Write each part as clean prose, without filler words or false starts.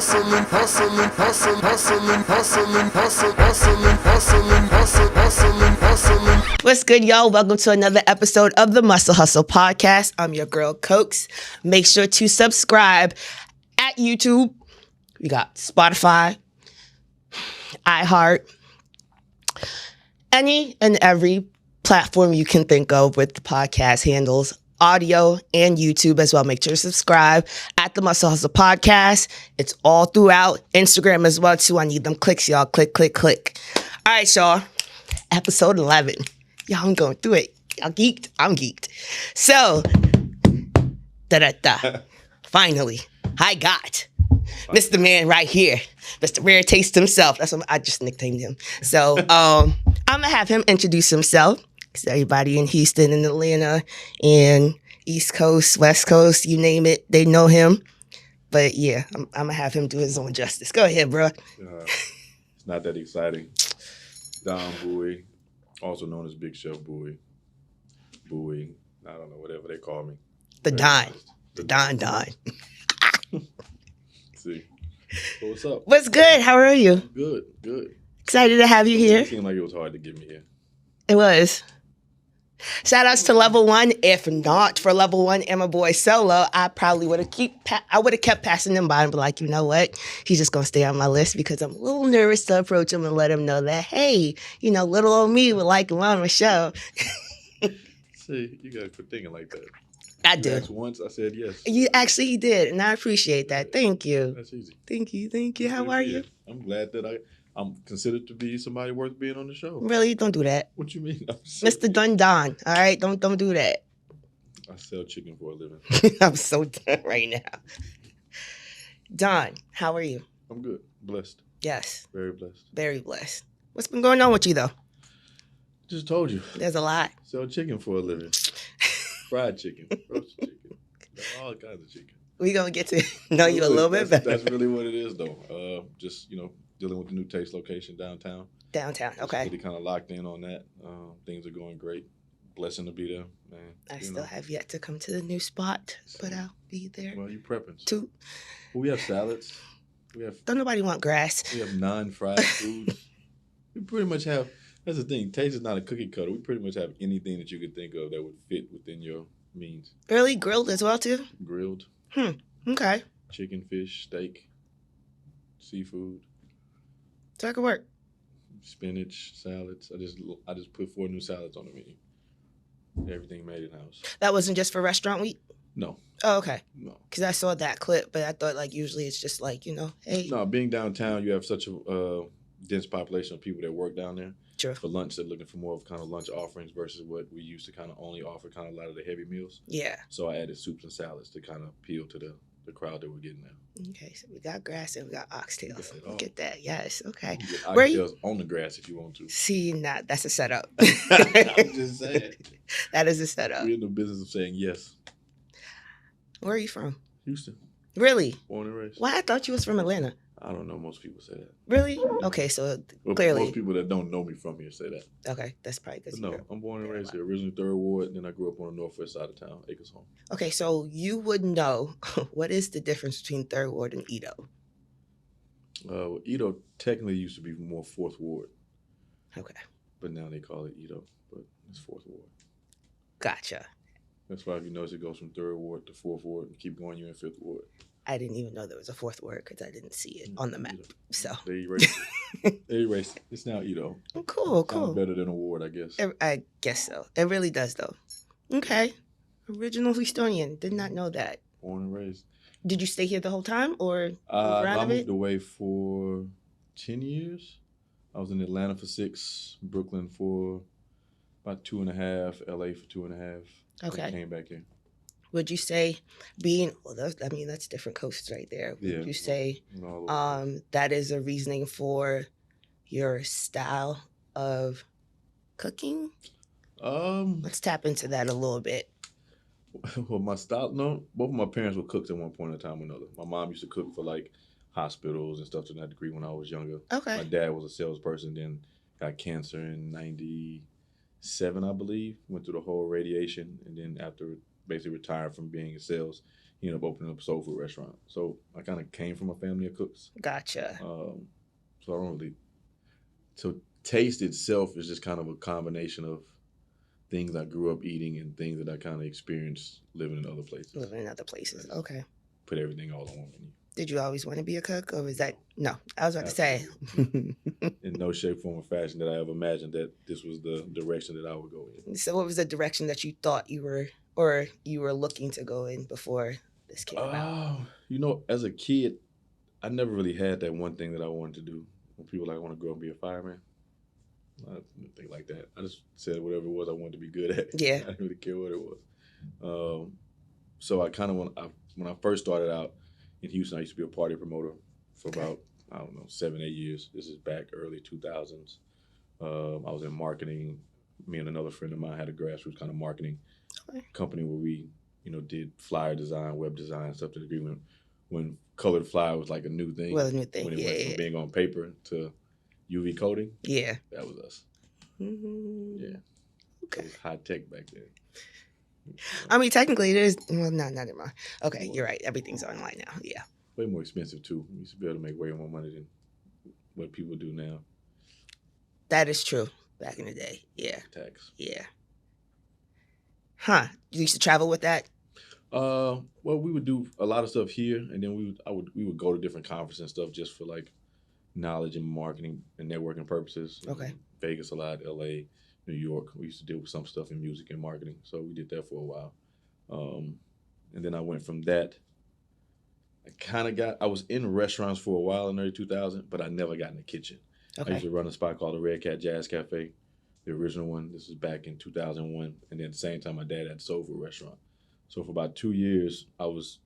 What's good, y'all? Welcome to another episode of the Muscle Hustle Podcast. I'm your girl, Cokes. Make sure to subscribe at YouTube. We got Spotify, iHeart, any and every platform you can think of with the podcast handles, audio and YouTube as well. Make sure to subscribe at the Muscle Hustle Podcast. It's all throughout Instagram as well, too. I need them clicks, y'all. Click, click, click. All right, y'all. Episode 11. Y'all, I'm going through it. Y'all geeked? I'm geeked. So, finally, I got Mr. Man right here. Mr. Rare Taste himself. That's what I just nicknamed him. So, I'm going to have him introduce himself. Because everybody in Houston and Atlanta and East Coast, West Coast, you name it, they know him. But yeah, I'm going to have him do his own justice. Go ahead, bro. It's not that exciting. Don Bowie, also known as Big Chef Bowie. Bowie, I don't know, whatever they call me. The Don. The Don. See. So what's up? What's good? How are you? Good. Excited to have you here. It seemed like it was hard to get me here. It was. Shout outs to Level 1. If not for Level 1 and my boy Solo, I probably would have kept passing them by and be like, you know what? He's just going to stay on my list because I'm a little nervous to approach him and let him know that, hey, you know, little old me would like him on my show. See, you got to quit thinking like that. I do. You asked once, I said yes. He did, and I appreciate that. Thank you. That's easy. Thank you. How are you? I'm glad that I'm considered to be somebody worth being on the show. Really? Don't do that. What you mean? Mr. Don. All right? Don't do that. I sell chicken for a living. I'm so done right now. Don, how are you? I'm good. Blessed. Yes. Very blessed. Very blessed. What's been going on with you, though? Just told you. There's a lot. Sell chicken for a living. Fried chicken. Roasted chicken. All kinds of chicken. We're going to get to know you a little bit better. That's really what it is, though. Just, dealing with the new Taste location downtown. Downtown, okay. Really kind of locked in on that. Things are going great. Blessing to be there, man. I still have yet to come to the new spot, but I'll be there. Well, you're prepping. Too. Well, we have salads. Don't nobody want grass. We have non-fried foods. We pretty much have. That's the thing. Taste is not a cookie cutter. We pretty much have anything that you could think of that would fit within your means. Really? Grilled as well, too? Grilled. Okay. Chicken, fish, steak, seafood. So I can work. Spinach, salads. I just put 4 new salads on the menu. Everything made in-house. That wasn't just for restaurant week? No. Oh, okay. No. Because I saw that clip, but I thought, usually it's just hey. No, being downtown, you have such a dense population of people that work down there. True. For lunch, they're looking for more of kind of lunch offerings versus what we used to kind of only offer kind of a lot of the heavy meals. Yeah. So I added soups and salads to kind of appeal to the crowd that we're getting there. Okay, so we got grass and we got oxtails. Get that, yes. Okay. You get oxtails on the grass if you want to. See, that's a setup. I'm just saying. That is a setup. We're in the business of saying yes. Where are you from? Houston. Really? Born and raised. Why? I thought you was from Atlanta. I don't know. Most people say that. Really? Okay, so clearly. Most people that don't know me from here say that. Okay, that's probably because No, I'm born and raised here. Originally 3rd Ward, then I grew up on the northwest side of town, Acres Home. Okay, so you would know what is the difference between 3rd Ward and Edo? Edo technically used to be more 4th Ward. Okay. But now they call it Edo, but it's 4th Ward. Gotcha. That's why if you notice it goes from 3rd Ward to 4th Ward and keep going, you're in 5th Ward. I didn't even know there was a 4th word because I didn't see it on the map. So they erased it. They erased it. It's now Edo. Cool. Sounds better than a ward, I guess. I guess so. It really does, though. Okay. Original Houstonian. Did not know that. Born and raised. Did you stay here the whole time, or I moved away for 10 years. I was in Atlanta for 6, Brooklyn for about 2.5, LA for 2.5. Okay. I came back in. Would you say that's different coasts right there. Would you say that is a reasoning for your style of cooking? Let's tap into that a little bit. Well, my style, no, both of my parents were cooks at one point in time or another. My mom used to cook for like hospitals and stuff to that degree when I was younger. Okay. My dad was a salesperson, then got cancer in 97, I believe. Went through the whole radiation, and then after basically retired from being in sales, he ended up opening up a soul food restaurant. So I kind of came from a family of cooks. Gotcha. So I don't really. So taste itself is just kind of a combination of things I grew up eating and things that I kind of experienced living in other places. Living in other places. Okay. Put everything all on one menu. Did you always want to be a cook, or was that no? I was about to say. In no shape, form, or fashion that I ever imagined that this was the direction that I would go in. So, what was the direction that you thought you were looking to go in before this came about? You know, as a kid, I never really had that one thing that I wanted to do. When people like, I want to grow up and be a fireman, I didn't think like that. I just said whatever it was I wanted to be good at. Yeah. I didn't really care what it was. So I kind of when I first started out in Houston, I used to be a party promoter for about, I don't know, 7-8 years. This is back early 2000s. I was in marketing. Me and another friend of mine had a grassroots kind of marketing company where we, did flyer design, web design, stuff to the degree when colored flyer was like a new thing. Well, a new thing. When it went from being on paper to UV coating. Yeah. That was us. Mm-hmm. Yeah. Okay. It was high tech back then. I mean, technically it is. Well, no, not anymore. Okay, you're right. Everything's online now. Yeah. Way more expensive too. We used to be able to make way more money than what people do now. That is true. Back in the day. Yeah. Tax. Yeah. Huh. You used to travel with that? Well, we would do a lot of stuff here, and then we would go to different conferences and stuff just for like knowledge and marketing and networking purposes. Okay. Vegas a lot, LA, New York. We used to deal with some stuff in music and marketing, so we did that for a while. And then I went from that. I was in restaurants for a while in the early 2000s, but I never got in the kitchen. Okay. I used to run a spot called the Red Cat Jazz Cafe, the original one. This was back in 2001, and then at the same time, my dad had a soul food restaurant. So for about 2 years, almost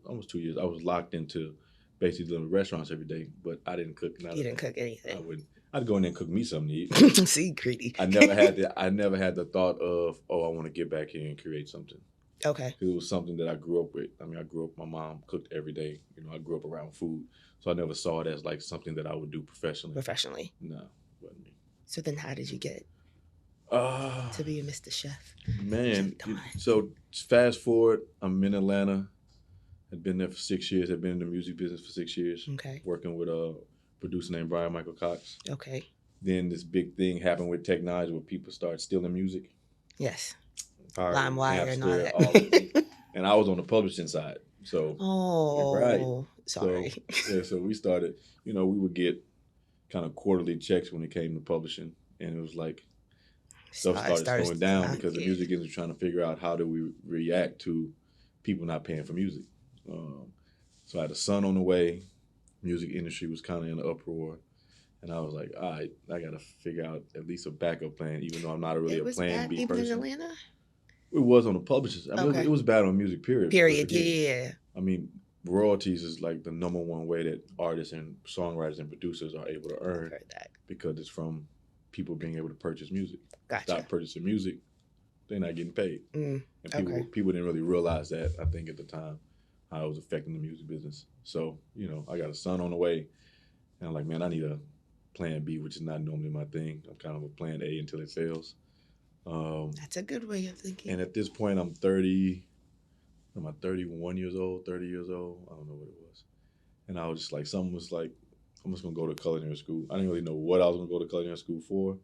2 years, I was locked into basically doing restaurants every day, but I didn't cook. You didn't cook anything. I'd go in there and cook me something to eat. See, greedy. I never had the thought of, I want to get back here and create something. Okay. It was something that I grew up with. I mean, my mom cooked every day. I grew up around food. So I never saw it as like something that I would do professionally. Professionally? No, wasn't me. So then how did you get to be a Mr. Chef? Man, so fast forward, I'm in Atlanta. I'd been there for 6 years. I'd been in the music business for 6 years. Okay. Working with a producer named Brian Michael Cox. Okay. Then this big thing happened with technology where people started stealing music. Yes. LimeWire and all that. And I was on the publishing side. So right. Sorry. So we started, we would get kind of quarterly checks when it came to publishing. And it was like stuff started slowing down because the music industry was trying to figure out how do we react to people not paying for music. So I had a son on the way. Music industry was kind of in an uproar. And I was like, all right, I got to figure out at least a backup plan, even though I'm not really a plan B person. Even in Atlanta? It was on the publishers. I mean, it was bad on music, period. Yeah. I mean, royalties is like the number one way that artists and songwriters and producers are able to earn. I've heard that. Because it's from people being able to purchase music. Gotcha. Stop purchasing music, they're not getting paid. And people didn't really realize that, I think, at the time, how it was affecting the music business. So, I got a son on the way, and I'm like, man, I need a plan B, which is not normally my thing. I'm kind of a plan A until it fails. That's a good way of thinking. And at this point, I'm 30. Am I 31 years old, 30 years old? I don't know what it was. And I was just like, something was like, I'm just going to go to culinary school. I didn't really know what I was going to go to culinary school for,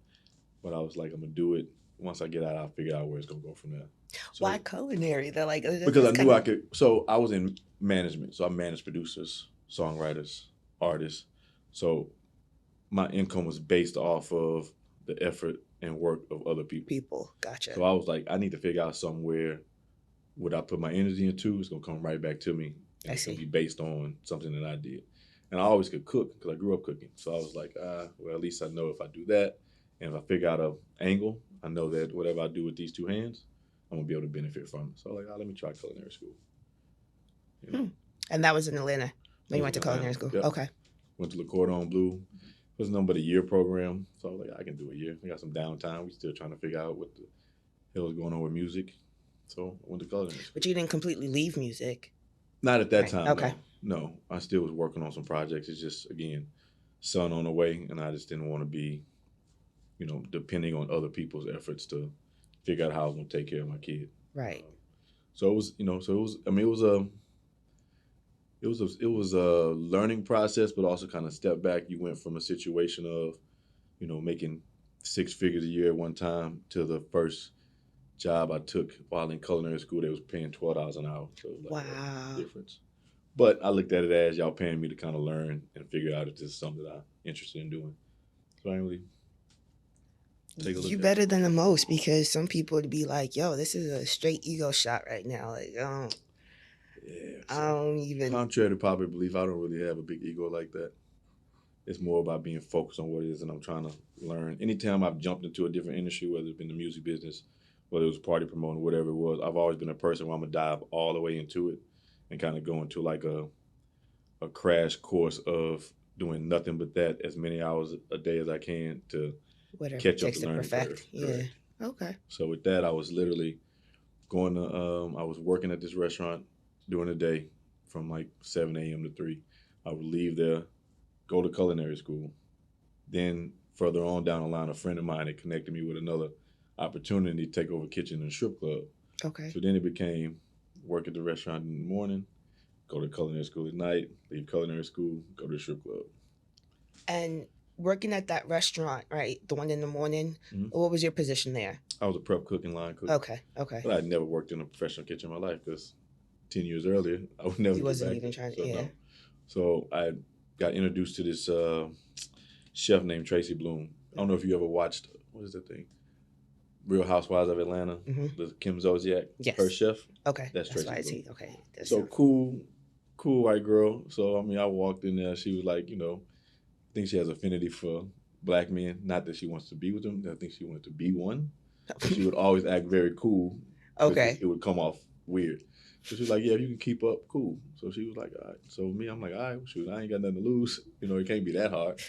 but I was like, I'm going to do it. Once I get out, I'll figure out where it's going to go from there. So, why culinary? They're like, because I knew I could. So I was in management. So I managed producers, songwriters, artists. So my income was based off of the effort and work of other people. Gotcha. So I was like, I need to figure out somewhere what I put my energy into. It's going to come right back to me. And it's going to be based on something that I did. And I always could cook because I grew up cooking. So I was like, well, at least I know if I do that and if I figure out an angle, I know that whatever I do with these two hands, I'm going to be able to benefit from it. So I was like, let me try culinary school. And that was in Atlanta when you went to culinary school? Yep. Okay. Went to Le Cordon Bleu. It was nothing but a year program. So I was like, I can do a year. We got some downtime. We still trying to figure out what the hell was going on with music. So I went to culinary school. But you didn't completely leave music. Not at that time. Okay. No, I still was working on some projects. It's just, again, son on the way, and I just didn't want to be, depending on other people's efforts to figure out how I was going to take care of my kid. Right. So it was, it was It was a learning process, but also kind of step back. You went from a situation of, making six figures a year at one time to the first job I took while in culinary school. They was paying $12 an hour, so it was like a Wow. difference. But I looked at it as y'all paying me to kind of learn and figure out if this is something that I'm interested in doing. So I didn't really take a look You at better it. than the most, because some people would be like, yo, this is a straight ego shot right now. Like, Yeah. I So don't even. contrary to popular belief, I don't really have a big ego like that. It's more about being focused on what it is and I'm trying to learn. Anytime I've jumped into a different industry, whether it's been the music business, whether it was party promoting, whatever it was, I've always been a person where I'm gonna dive all the way into it and kind of go into like a crash course of doing nothing but that as many hours a day as I can to Whatever it catch up takes the to learning curve. perfect. Yeah. Correct. Okay. So with that, I was literally going to I was working at this restaurant during the day from like 7 a.m. to 3. I would leave there, go to culinary school. Then further on down the line, a friend of mine had connected me with another opportunity to take over kitchen and strip club. Okay. So then it became work at the restaurant in the morning, go to culinary school at night, leave culinary school, go to the strip club. And working at that restaurant, right, the one in the morning, Mhm. what was your position there? I was a prep cook and line cook. Okay. But I'd never worked in a professional kitchen in my life because 10 years earlier, I would never You get wasn't back even there. trying to, yeah. No. So I got introduced to this chef named Tracy Bloom. I don't know if you ever watched, what is that thing? Real Housewives of Atlanta, the Kim Zolciak, Yes. her chef. Okay. That's Tracy why I Bloom. see. Okay. So cool white girl. So, I mean, I walked in there. She was like, I think she has affinity for black men. Not that she wants to be with them. I think she wanted to be one. But she would always act very cool. Okay. It would come off weird. So she was like, yeah, if you can keep up, cool. So she was like, all right. So me, I'm like, all right, shoot, I ain't got nothing to lose. It can't be that hard.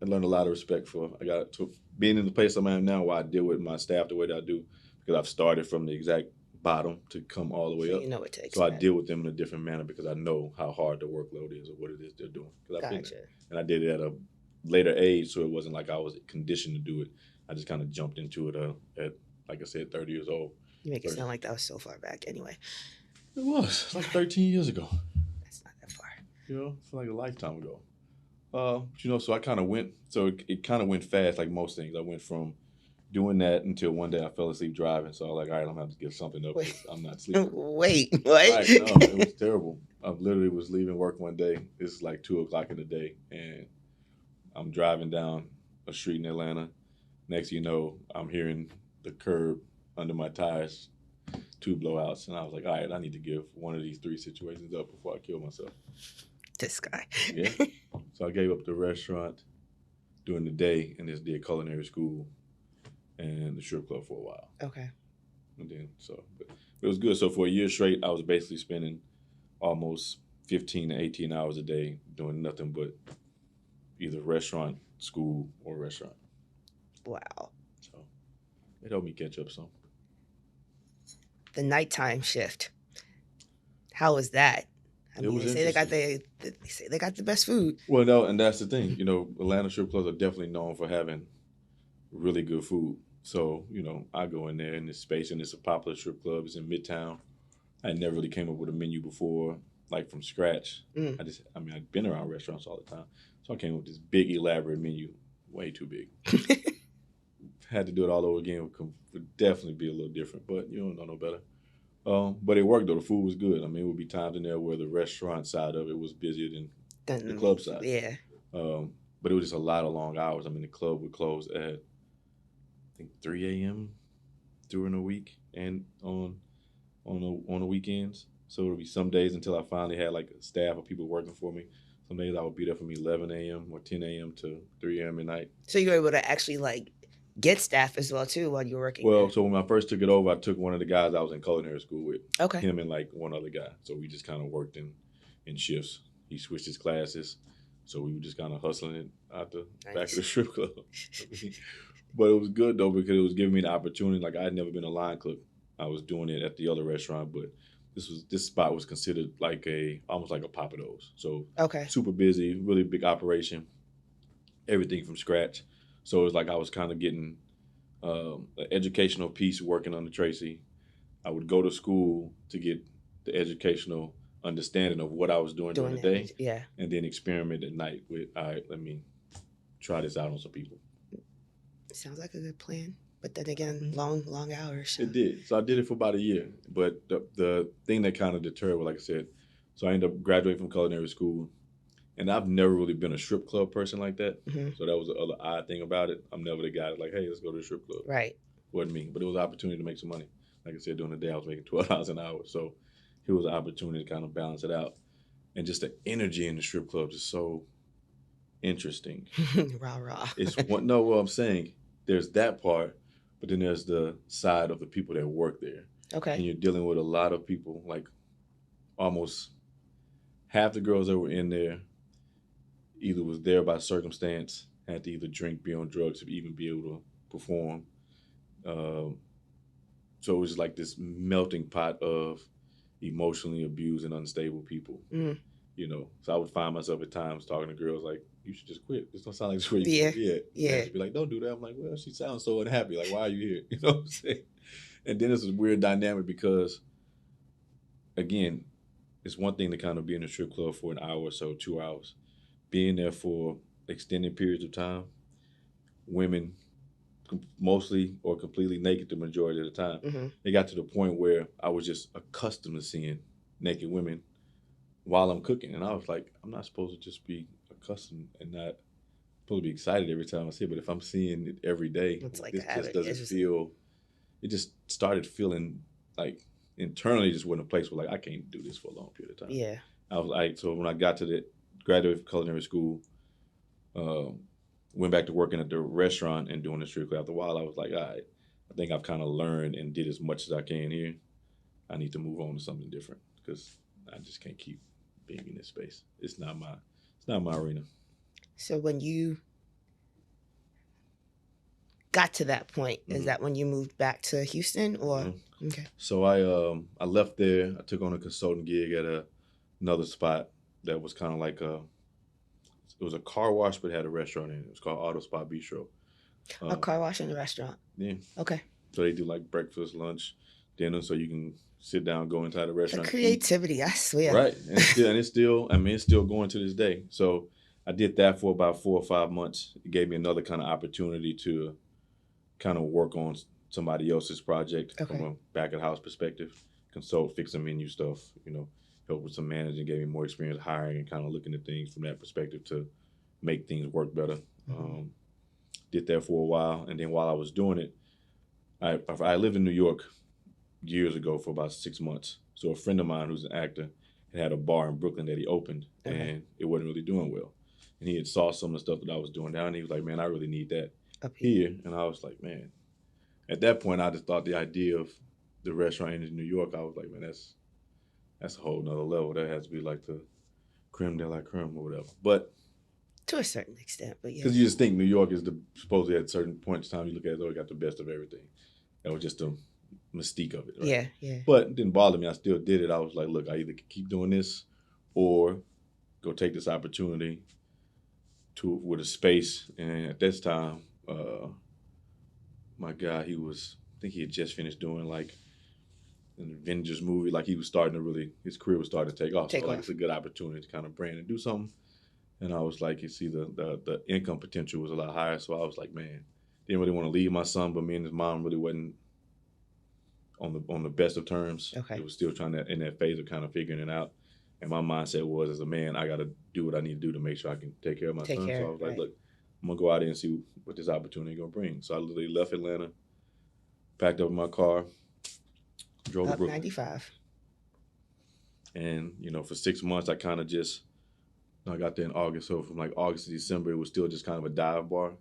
I learned a lot of respect for. I got to being in the place I'm at now where I deal with my staff the way that I do, because I've started from the exact bottom to come all the way up. You know what to expect. So I deal with them in a different manner because I know how hard the workload is or what it is they're doing. Gotcha. And I did it at a later age, so it wasn't like I was conditioned to do it. I just kind of jumped into it at, like I said, 30 years old. You make it sound like that was so far back. Anyway. It was. It's like 13 years ago. That's not that far. It's like a lifetime ago. So I kind of went, it kind of went fast like most things. I went from doing that until one day I fell asleep driving. So I was like, all right, I'm going to have to give something up because I'm not sleeping. Wait, what? Right, no, it was terrible. I literally was leaving work one day. It's like 2 o'clock in the day. And I'm driving down a street in Atlanta. Next thing you know, I'm hearing the curb under my tires, 2 blowouts. And I was like, all right, I need to give one of these 3 situations up before I kill myself. This guy. Yeah. So I gave up the restaurant during the day and just did culinary school and the strip club for a while. Okay. And then, but it was good. So for a year straight, I was basically spending almost 15 to 18 hours a day doing nothing but either restaurant, school, or restaurant. Wow. So it helped me catch up some. The nighttime shift. How was that? I mean, they say they got the best food. Well, no, and that's the thing. Atlanta strip clubs are definitely known for having really good food. So, I go in there in this space, and it's a popular strip club. It's in Midtown. I never really came up with a menu before, like from scratch. I'd been around restaurants all the time. So I came up with this big, elaborate menu, way too big. Had to do it all over again. Would definitely be a little different, but you don't know no better. But it worked, though. The food was good. I mean, it would be times in there where the restaurant side of it was busier than the club side. Yeah. But it was just a lot of long hours. I mean, the club would close at, I think, 3 a.m. during the week and on the weekends. So it would be some days until I finally had like a staff of people working for me. Some days I would be there from 11 a.m. or 10 a.m. to 3 a.m. at night. So you were able to actually get staff as well too while you were working? Well, so when I first took it over, I took one of the guys I was in culinary school with. Okay. Him and like one other guy. So we just kind of worked in shifts. He switched his classes. So we were just kind of hustling it out the back of the strip club. But it was good though because it was giving me the opportunity. Like I had never been a line cook. I was doing it at the other restaurant, but this spot was considered like almost like a Papados. So super busy, really big operation, everything from scratch. So it was like I was kind of getting an educational piece working under Tracy. I would go to school to get the educational understanding of what I was doing during the day, yeah, and then experiment at night with, all right, let me try this out on some people. Sounds like a good plan. But then again, long hours. So. It did. So I did it for about a year. But the thing that kind of deterred, like I said, so I ended up graduating from culinary school. And I've never really been a strip club person like that. Mm-hmm. So that was the other odd thing about it. I'm never the guy that's like, hey, let's go to the strip club. Right. Wasn't me. But it was an opportunity to make some money. Like I said, during the day, I was making $12 an hour. So it was an opportunity to kind of balance it out. And just the energy in the strip clubs is so interesting. Rah. It's what I'm saying. There's that part, but then there's the side of the people that work there. Okay. And you're dealing with a lot of people, like almost half the girls that were in there either was there by circumstance, had to either drink, be on drugs, to even be able to perform. So it was like this melting pot of emotionally abused and unstable people. Mm. You know, so I would find myself at times talking to girls like, you should just quit. This don't sound like this where you Yeah. And she'd be like, don't do that. I'm like, well, she sounds so unhappy. Like, why are you here? You know what I'm saying? And then it's a weird dynamic because, again, it's one thing to kind of be in a strip club for an hour or so, 2 hours. Being there for extended periods of time, women mostly or completely naked the majority of the time. Mm-hmm. It got to the point where I was just accustomed to seeing naked women while I'm cooking. And I was like, I'm not supposed to just be accustomed and not supposed to be excited every time I see it. But if I'm seeing it every day, it's like it just doesn't feel, it just started feeling like internally just wasn't a place where like, I can't do this for a long period of time. Yeah. I was like, so when I got to graduated from culinary school, went back to working at the restaurant and doing the strip club. After a while, I was like, all right, I think I've kind of learned and did as much as I can here. I need to move on to something different because I just can't keep being in this space. It's not my arena. So when you got to that point, Mm-hmm. is that when you moved back to Houston or? Mm-hmm. Okay. So I left there. I took on a consulting gig at another spot that was kind of like it was a car wash, but had a restaurant in it. It was called Auto Spot Bistro. A car wash and a restaurant. Yeah. Okay. So they do like breakfast, lunch, dinner, so you can sit down, go inside the restaurant. The creativity, I swear. Right, and it's still going to this day. So I did that for about 4 or 5 months. It gave me another kind of opportunity to kind of work on somebody else's project from a back of the house perspective, consult, fix some menu stuff, help with some managing, gave me more experience hiring and kind of looking at things from that perspective to make things work better. Mm-hmm. Did that for a while, and then while I was doing it, I lived in New York years ago for about 6 months. So a friend of mine who's an actor had a bar in Brooklyn that he opened, and it wasn't really doing well. And he had saw some of the stuff that I was doing down, and he was like, man, I really need that up here. And I was like, man, at that point, I just thought the idea of the restaurant in New York, I was like, man, that's a whole nother level. That has to be like the creme de la creme or whatever. But to a certain extent, but yeah. Because you just think New York is supposedly at certain points in time, you look at it, it got the best of everything. That was just the mystique of it, right? Yeah. But it didn't bother me. I still did it. I was like, look, I either keep doing this or go take this opportunity with a space. And at this time, my guy, I think he had just finished doing like an Avengers movie. Like he was starting to his career was starting to take off. So like, it's a good opportunity to kind of brand and do something. And I was like, you see, the income potential was a lot higher. So I was like, man, didn't really want to leave my son, but me and his mom really wasn't on the best of terms. Okay. It was still in that phase of kind of figuring it out. And my mindset was, as a man, I got to do what I need to do to make sure I can take care of my son. So I was like, look, I'm going to go out there and see what this opportunity is going to bring. So I literally left Atlanta, packed up in my car, drove to Brooklyn. 95. And, for 6 months, I kind of I got there in August. So from like August to December, it was still just kind of a dive bar.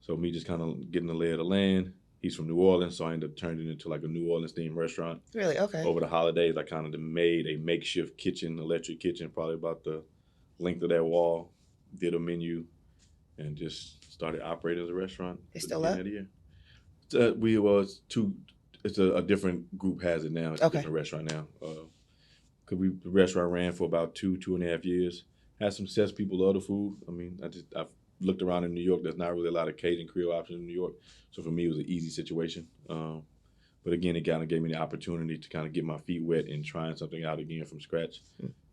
So me just kind of getting the lay of the land. He's from New Orleans, so I ended up turning it into like a New Orleans themed restaurant. Really? Okay. Over the holidays, I kind of made a makeshift kitchen, electric kitchen, probably about the length of that wall. Did a menu, and just started operating as a restaurant. It's still up? It's a different group has it now. It's a different restaurant now. Because the restaurant ran for about 2.5 years. Had some success. People love the food. I mean, I've looked around in New York. There's not really a lot of Cajun Creole options in New York. So for me, it was an easy situation. But again, it kind of gave me the opportunity to kind of get my feet wet and trying something out again from scratch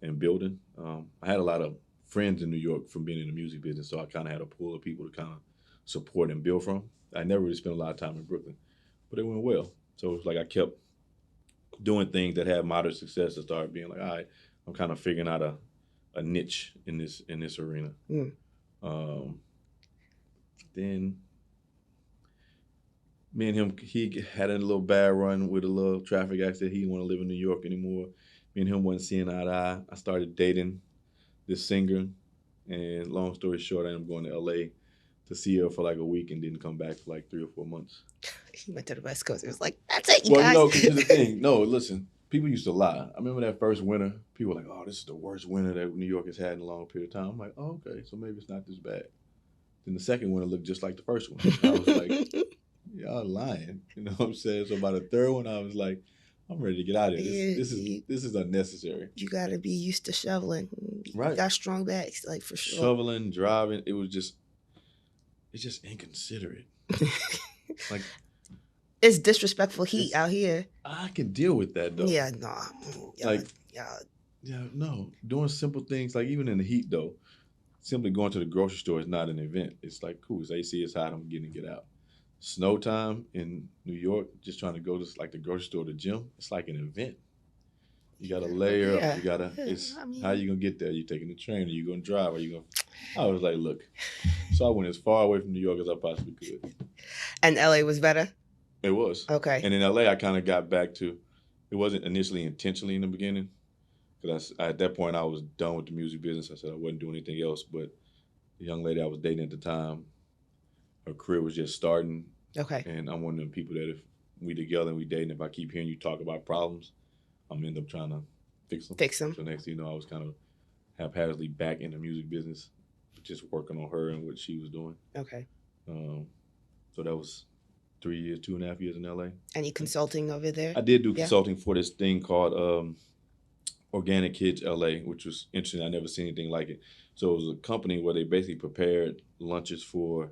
and building. I had a lot of friends in New York from being in the music business, so I kind of had a pool of people to kind of support and build from. I never really spent a lot of time in Brooklyn, but it went well. So it was like I kept doing things that had moderate success and started being like, all right, I'm kind of figuring out a niche in this arena. Then me and him, he had a little bad run with a little traffic accident. He didn't want to live in New York anymore. Me and him wasn't seeing eye to eye. I started dating this singer, and long story short, I ended up going to LA to see her for like a week and didn't come back for like 3 or 4 months. He went to the West Coast. It was like, that's it, you guys. Well, because here's the thing. No, listen, people used to lie. I remember that first winter, people were like, oh, this is the worst winter that New York has had in a long period of time. I'm like, oh, okay, so maybe it's not this bad. Then the second winter looked just like the first one. I was like, y'all lying. You know what I'm saying? So by the third one, I was like, I'm ready to get out of here. This is unnecessary. You got to be used to shoveling. Right. You got strong backs, like for sure. Shoveling, driving, it's just inconsiderate. Like, it's disrespectful heat out here. I can deal with that though. Yeah, nah. No. Doing simple things, like even in the heat though, simply going to the grocery store is not an event. It's like, cool, it's AC, it's hot, I'm getting to get out. Snow time in New York, just trying to go to like the grocery store, the gym, it's like an event. You got to layer up. You got to, how you going to get there? You taking the train? Are you going to drive? I was like, look. So I went as far away from New York as I possibly could. And LA was better? It was. Okay. And in LA, I kind of got back to, it wasn't initially intentionally in the beginning. Because at that point, I was done with the music business. I said I wasn't doing anything else. But the young lady I was dating at the time, her career was just starting. Okay. And I'm one of them people that if we together and we dating, if I keep hearing you talk about problems, I'm gonna end up trying to fix them. So next thing you know, I was kind of haphazardly back in the music business, just working on her and what she was doing. Okay. So that was 3 years, 2.5 years in LA. Any consulting over there? I did do consulting for this thing called Organic Kids LA, which was interesting. I never seen anything like it. So it was a company where they basically prepared lunches for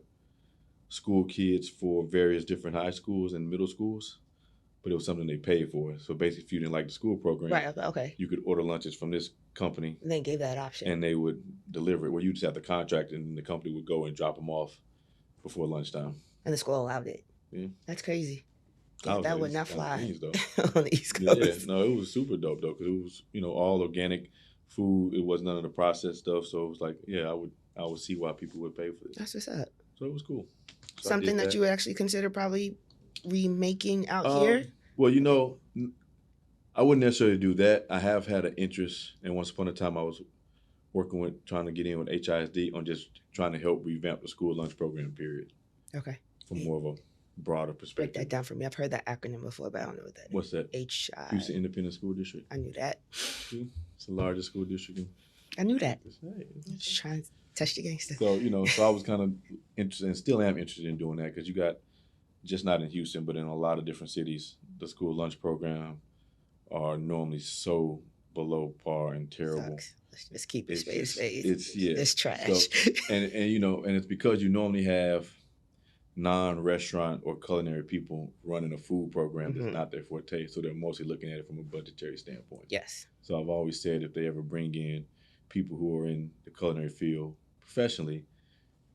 school kids for various different high schools and middle schools. But it was something they paid for. So basically, if you didn't like the school program, right? Okay, you could order lunches from this company. And they gave that option. And they would deliver it. Well, you just have the contract, and the company would go and drop them off before lunchtime. And the school allowed it. Yeah. That's crazy. That would not fly on the East Coast. Yeah, no, it was super dope, though, because it was, all organic food. It was none of the processed stuff. So it was like, yeah, I would see why people would pay for this. That's what's up. So it was cool. So something that you would actually consider probably remaking out here? Well, I wouldn't necessarily do that. I have had an interest, and once upon a time I was working with, trying to get in with HISD on just trying to help revamp the school lunch program, period. Okay. From more of a broader perspective. Break that down for me. I've heard that acronym before, but I don't know what that is. What's that? Houston Independent School District. I knew that. It's the largest school district. I knew that. Just trying to touch the gangster. So, so I was kind of interested, and still am interested in doing that, because you got, just not in Houston, but in a lot of different cities, the school lunch program are normally so below par and terrible. Let's keep it space. It's trash. So, and it's because you normally have non-restaurant or culinary people running a food program that's not their forte, so they're mostly looking at it from a budgetary standpoint. Yes. So I've always said if they ever bring in people who are in the culinary field professionally,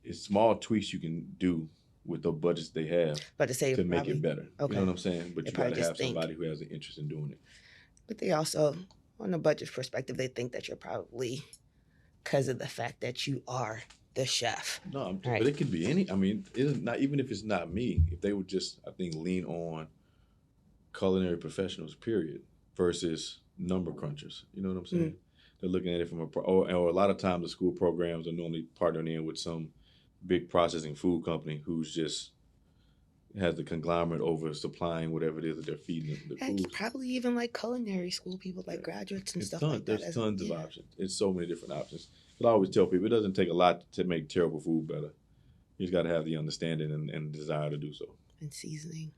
it's small tweaks you can do with the budgets they have to make it better. Okay. You know what I'm saying? But you got to have somebody who has an interest in doing it. But they also, on a budget perspective, they think that you're probably, because of the fact that you are the chef. No, right. But it could be any. It's not, even if it's not me, if they would just, I think, lean on culinary professionals, period, versus number crunchers. You know what I'm saying? Mm-hmm. They're looking at it from or a lot of times the school programs are normally partnering in with some big processing food company who's just has the conglomerate over supplying whatever it is that they're feeding the food. Probably even like culinary school people, like graduates and stuff like that. There's tons of options. It's so many different options. But I always tell people it doesn't take a lot to make terrible food better. You just got to have the understanding and desire to do so. And seasoning.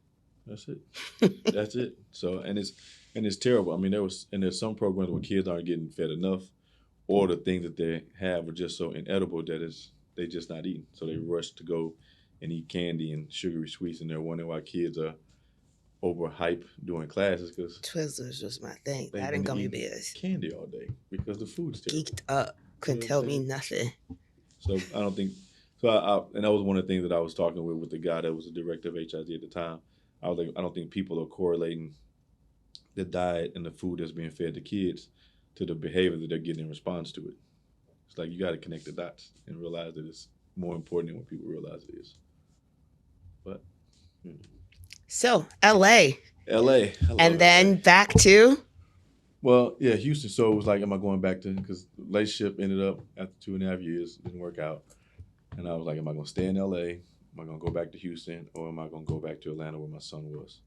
That's it. That's it. So and it's terrible. There's some programs where kids aren't getting fed enough, or the things that they have are just so inedible that they're just not eating. So they rush to go and eat candy and sugary sweets, and they're wondering why kids are overhype during classes because Twizzlers was my thing. they've That been and gummy eating bears. candy all day because the food's terrible. Geeked up. Couldn't tell me nothing. So I don't think. So and that was one of the things that I was talking with the guy that was the director of HID at the time. I was like, I don't think people are correlating the diet and the food that's being fed to kids to the behavior that they're getting in response to it. It's like you got to connect the dots and realize that it's more important than what people realize it is. But so LA, and then LA. back to. Well, yeah, Houston. So it was like, am I going back to, because the relationship ended up after 2.5 years, didn't work out. And I was like, am I going to stay in LA? Am I going to go back to Houston? Or am I going to go back to Atlanta where my son was?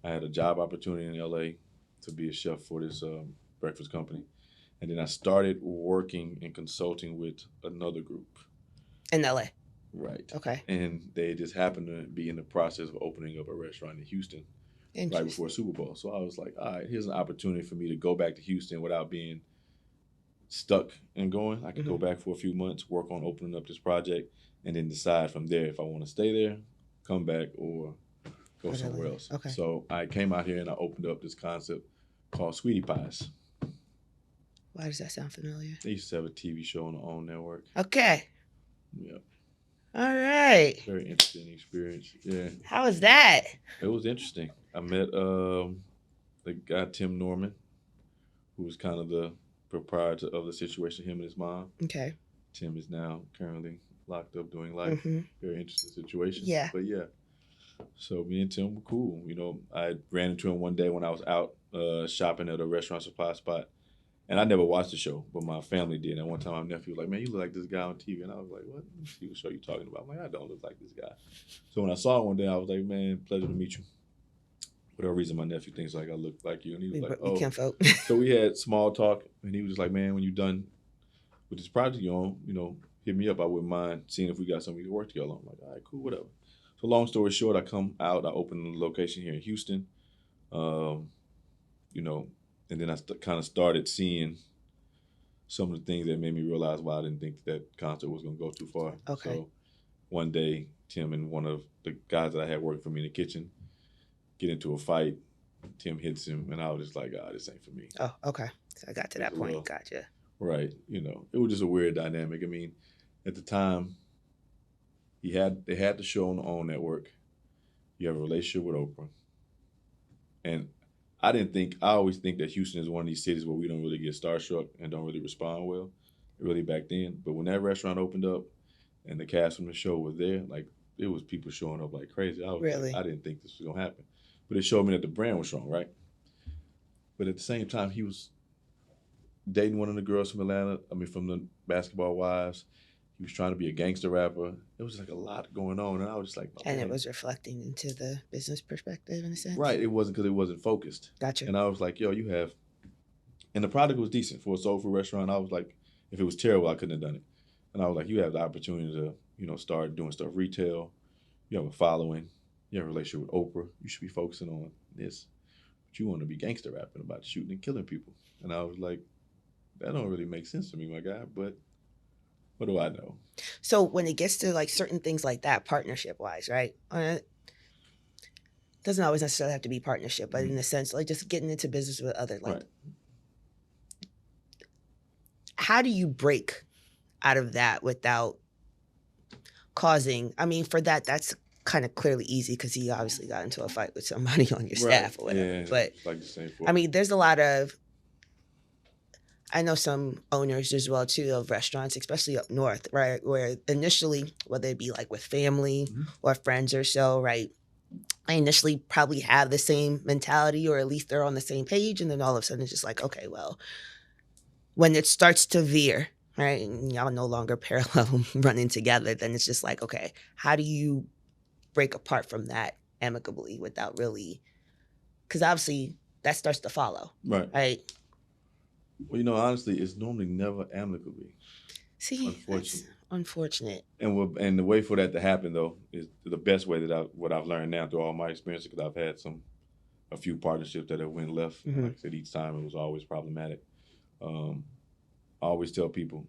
I had a job opportunity in LA to be a chef for this breakfast company. And then I started working and consulting with another group. In LA? Right. Okay. And they just happened to be in the process of opening up a restaurant in Houston right before Super Bowl. So I was like, all right, here's an opportunity for me to go back to Houston without being stuck and going. I could go back for a few months, work on opening up this project, and then decide from there if I want to stay there, come back, or go somewhere else. Okay. So I came out here and I opened up this concept called Sweetie Pies. Why does that sound familiar? They used to have a TV show on the OWN network. Okay. Yeah. All right. Very interesting experience. Yeah. How was that? It was interesting. I met the guy, Tim Norman, who was kind of the proprietor of the situation, him and his mom. Okay. Tim is now currently locked up doing life. Very interesting situation. Yeah. But yeah. So me and Tim were cool. You know, I ran into him one day when I was out shopping at a restaurant supply spot. And I never watched the show, but my family did. And one time my nephew was like, man, you look like this guy on TV. And I was like, what? Let me see what show you talking about. I'm like, I don't look like this guy. So when I saw him one day, I was like, man, pleasure to meet you. For whatever reason, my nephew thinks like I look like you. And he was like, oh. So we had small talk. And he was just like, man, when you're done with this project you're on, you know, hit me up. I wouldn't mind seeing if we got something we could work together on. I'm like, all right, cool, whatever. So long story short, I come out. I open the location here in Houston. You know, and then I kind of started seeing some of the things that made me realize why I didn't think that concert was going to go too far. Okay. So one day, Tim and one of the guys that I had working for me in the kitchen get into a fight. Tim hits him, and I was just like, this ain't for me. Oh, okay. So I got to that point. Gotcha. Right. You know, it was just a weird dynamic. I mean, at the time, they had the show on the OWN network. You have a relationship with Oprah. And I always think that Houston is one of these cities where we don't really get starstruck and don't really respond well, really back then. But when that restaurant opened up and the cast from the show was there, like, it was people showing up like crazy. I didn't think this was going to happen. But it showed me that the brand was strong, right? But at the same time, he was dating one of the girls from Atlanta, from the Basketball Wives. He was trying to be a gangster rapper. It was like a lot going on. And I was just like, and it was reflecting into the business perspective in a sense? Right. It wasn't, because it wasn't focused. Gotcha. And I was like, and the product was decent for a soul food restaurant. I was like, if it was terrible, I couldn't have done it. And I was like, you have the opportunity to, start doing stuff retail. You have a following. You have a relationship with Oprah. You should be focusing on this. But you want to be gangster rapping about shooting and killing people. And I was like, that don't really make sense to me, my guy. But what do I know? So when it gets to like certain things like that, partnership wise, right? Doesn't always necessarily have to be partnership, but in a sense, like just getting into business with others, like, right. How do you break out of that without causing? I mean, for that's kind of clearly easy because he obviously got into a fight with somebody on your staff or whatever. Yeah, but like the same I mean, there's a lot of. I know some owners as well, too, of restaurants, especially up north, right, where initially, whether it be like with family or friends or so, right, I initially probably have the same mentality, or at least they're on the same page, and then all of a sudden it's just like, okay, well, when it starts to veer, right, and y'all no longer parallel running together, then it's just like, okay, how do you break apart from that amicably without really, because obviously that starts to follow, right? Well, honestly, it's normally never amicably. See, unfortunately. Unfortunate. And the way for that to happen, though, is the best way what I've learned now through all my experiences, because I've had a few partnerships that have went left. Like I said, each time it was always problematic. I always tell people,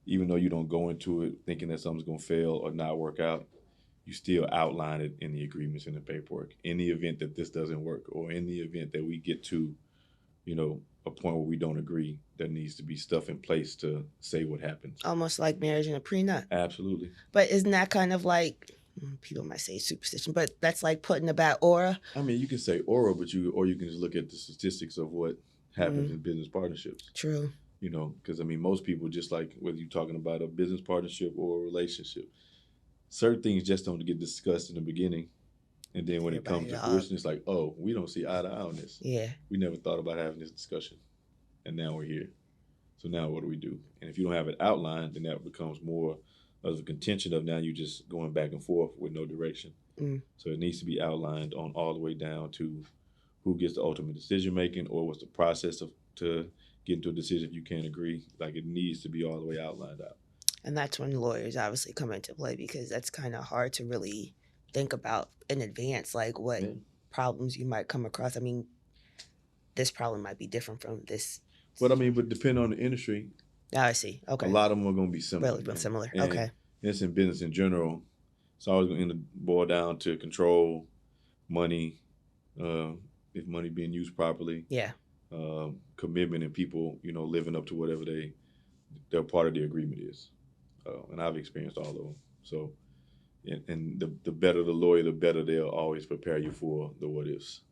even though you don't go into it thinking that something's going to fail or not work out, you still outline it in the agreements and the paperwork. In the event that this doesn't work, or in the event that we get to, a point where we don't agree, there needs to be stuff in place to say what happens. Almost like marriage and a prenup. Absolutely. But isn't that kind of like, people might say superstition, but that's like putting a bad aura? I mean, you can say aura, but you can just look at the statistics of what happens in business partnerships. True. Because I mean, most people, just like whether you're talking about a business partnership or a relationship, certain things just don't get discussed in the beginning. And then when it comes to fruition, it's like, oh, we don't see eye to eye on this. Yeah. We never thought about having this discussion. And now we're here. So now what do we do? And if you don't have it outlined, then that becomes more of a contention of now you're just going back and forth with no direction. So it needs to be outlined on all the way down to who gets the ultimate decision making, or what's the process to get into a decision if you can't agree. Like, it needs to be all the way outlined out. And that's when lawyers obviously come into play, because that's kind of hard to really think about in advance, like what problems you might come across. I mean, this problem might be different from this. But depending on the industry. Oh, I see. Okay. A lot of them are going to be similar. Really similar. And okay. It's in business in general. It's always going to boil down to control, money, if money being used properly. Yeah. Commitment, and people, living up to whatever their part of the agreement is. And I've experienced all of them. So, and the better the lawyer, the better they'll always prepare you for the what ifs,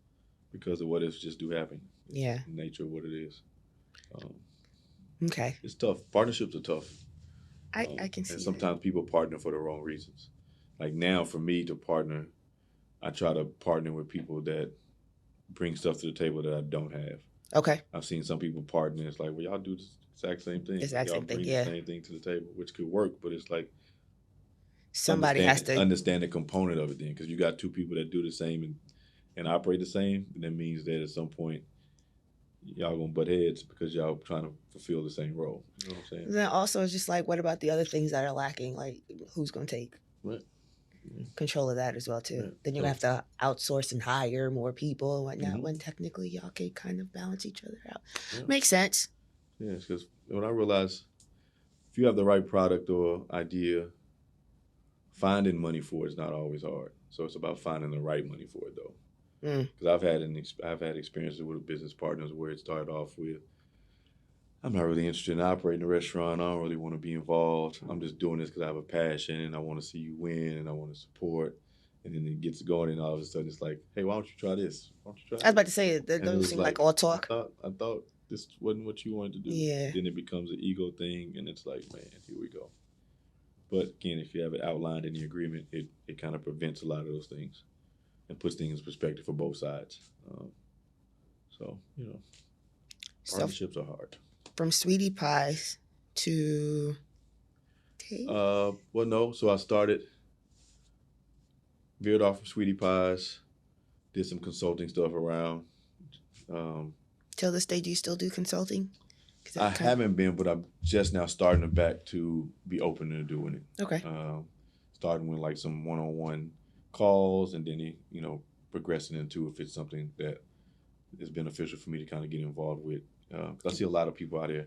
because the what ifs just do happen. It's the nature of what it is. Okay. It's tough. Partnerships are tough. I can see. And sometimes people partner for the wrong reasons. Like now, for me to partner, I try to partner with people that bring stuff to the table that I don't have. Okay. I've seen some people partner. It's like, well, y'all do the exact same thing. Y'all bring the same thing to the table, which could work, but it's like somebody has to understand the component of it then, because you got two people that do the same and operate the same, and that means that at some point y'all gonna butt heads because y'all trying to fulfill the same role. You know what I'm saying? Then also it's just like, what about the other things that are lacking? Like, who's gonna take control of that as well too? Right. Then you have to outsource and hire more people and whatnot, when technically y'all can kind of balance each other out. Makes sense. Yeah, because when I realized if you have the right product or idea, finding money for it is not always hard. So it's about finding the right money for it, though. Because I've had experiences with business partners where it started off with, I'm not really interested in operating a restaurant. I don't really want to be involved. I'm just doing this because I have a passion and I want to see you win and I want to support. And then it gets going, and all of a sudden it's like, hey, why don't you try this? Why don't you try I was about to say, that doesn't seem like all talk. I thought this wasn't what you wanted to do. Yeah. Then it becomes an ego thing, and it's like, man, here we go. But again, if you have it outlined in the agreement, it kind of prevents a lot of those things and puts things in perspective for both sides. So, partnerships are hard. From Sweetie Pies to Tate? Well, no. So I veered off from Sweetie Pies, did some consulting stuff around. Till this day, do you still do consulting? I haven't been, but I'm just now starting back to be open to doing it. Okay. Starting with like some one-on-one calls, and then progressing into if it's something that is beneficial for me to kind of get involved with. Because I see a lot of people out there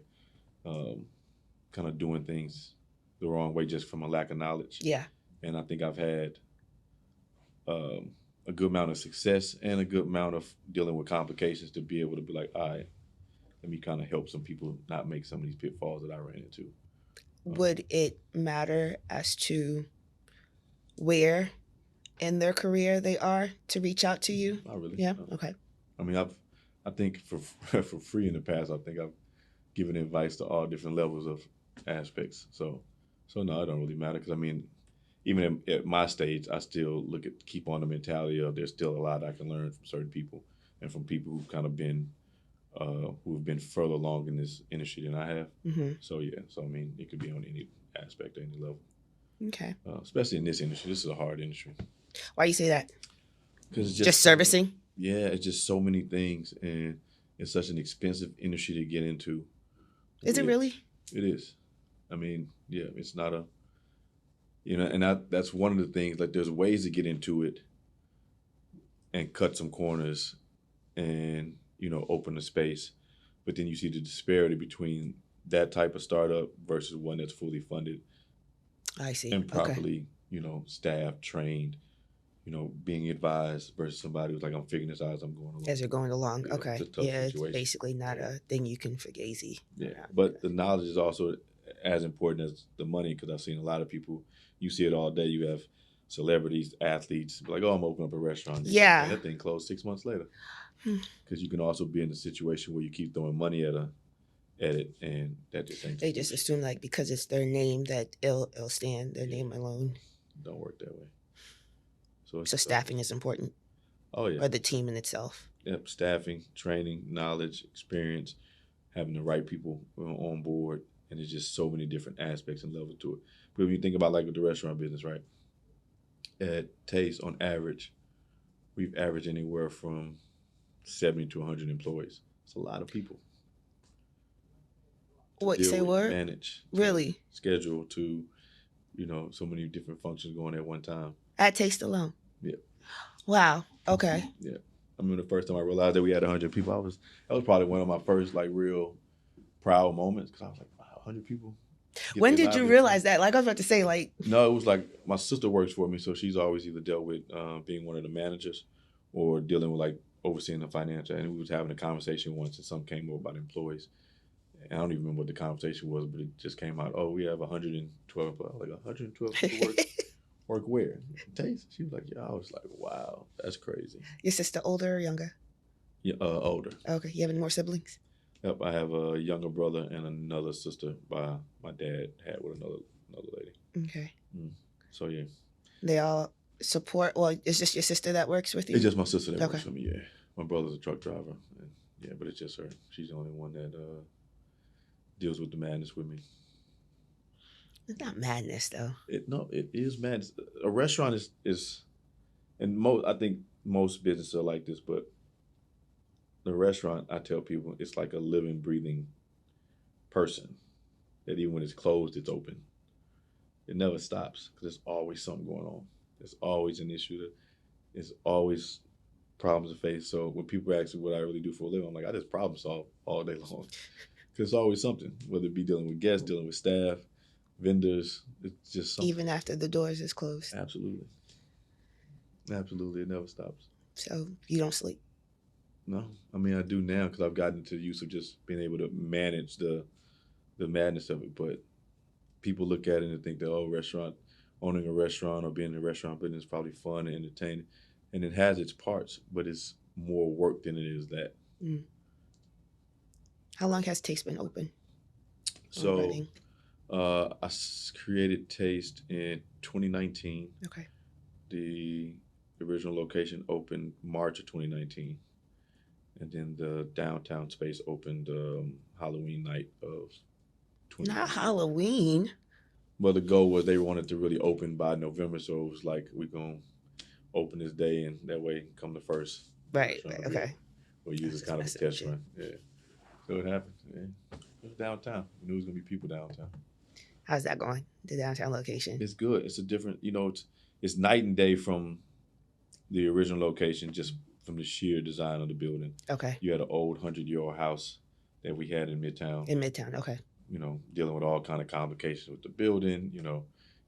kind of doing things the wrong way just from a lack of knowledge. Yeah. And I think I've had a good amount of success and a good amount of dealing with complications to be able to be like, all right, let me kind of help some people not make some of these pitfalls that I ran into. Would it matter as to where in their career they are to reach out to you? Not really. Yeah. No. Okay. I mean, I think for free in the past, I think I've given advice to all different levels of aspects. So no, it don't really matter, because I mean, even at my stage, I still keep on the mentality of there's still a lot I can learn from certain people and from people who've kind of been who've been further along in this industry than I have. Mm-hmm. So yeah, I mean, it could be on any aspect, any level. Okay. Especially in this industry, this is a hard industry. Why you say that? Because it's just servicing. Yeah, it's just so many things, and it's such an expensive industry to get into. Is it really? It is. I mean, yeah, it's not and that's one of the things. Like, there's ways to get into it and cut some corners, and open the space, but then you see the disparity between that type of startup versus one that's fully funded. I see. And properly, staff trained, being advised versus somebody who's like, I'm figuring this out as I'm going along. As you're going along. Yeah, Okay. it's a tough situation. It's basically not a thing you can fugazi. Yeah. But the knowledge is also as important as the money, because I've seen a lot of people, you see it all day. You have celebrities, athletes, like, oh, I'm opening up a restaurant. Yeah. And that thing closed 6 months later. Because you can also be in a situation where you keep throwing money at it, and that just ain't. They just assume like because it's their name that it'll stand, their name alone. Don't work that way. So staffing is important. Oh yeah. Or the team in itself. Yep, staffing, training, knowledge, experience, having the right people on board, and there's just so many different aspects and levels to it. But if you think about like with the restaurant business, right? At Taste, on average, we've averaged anywhere from 70 to 100 employees. It's a lot of people. What, you say word? Manage. Really? Schedule to, so many different functions going at one time. At Taste alone? Yeah. Wow. Okay. Yeah. I remember the first time I realized that we had 100 people, that was probably one of my first like real proud moments, because I was like, wow, 100 people. When did you realize that? Like I was about to say, like. No, it was like my sister works for me, so she's always either dealt with being one of the managers or dealing with like overseeing the financial. And we was having a conversation once, and something came up about employees. And I don't even remember what the conversation was, but it just came out, oh, we have 112, like 112 people work where? Taste? She was like, yeah. I was like, wow, that's crazy. Your sister older or younger? Yeah, older. Okay. You have any more siblings? Yep, I have a younger brother and another sister by my dad had with another lady. Okay. So yeah. They all support. Well, it's just your sister that works with you? It's just my sister that works for me. Yeah, my brother's a truck driver. And, yeah, but it's just her. She's the only one that deals with the madness with me. It's not madness though. It is madness. A restaurant is, and I think most businesses are like this, but the restaurant, I tell people, it's like a living, breathing person that even when it's closed, it's open. It never stops because there's always something going on. There's always an issue. There's always problems to face. So when people ask me what I really do for a living, I'm like, I just problem solve all day long. Because it's always something, whether it be dealing with guests, dealing with staff, vendors. It's just something. Even after the doors is closed. Absolutely. Absolutely. It never stops. So you don't sleep? No. I mean, I do now because I've gotten into the use of just being able to manage the madness of it. But people look at it and think that, owning a restaurant or being in a restaurant business is probably fun and entertaining. And it has its parts, but it's more work than it is that. Mm. How long has Taste been open? So I created Taste in 2019. Okay. The original location opened March of 2019. And then the downtown space opened Halloween night of 2019. Not Halloween. Well, the goal was they wanted to really open by November, so it was like, we're going to open this day, and that way come the first. Right, okay. We'll use it kind of a test run. Yeah. So it happened. Yeah. It was downtown. We knew there was going to be people downtown. How's that going, the downtown location? It's good. It's a different, it's night and day from the original location, just from the sheer design of the building. Okay. You had an old 100-year-old house that we had in Midtown. Okay. Dealing with all kind of complications with the building.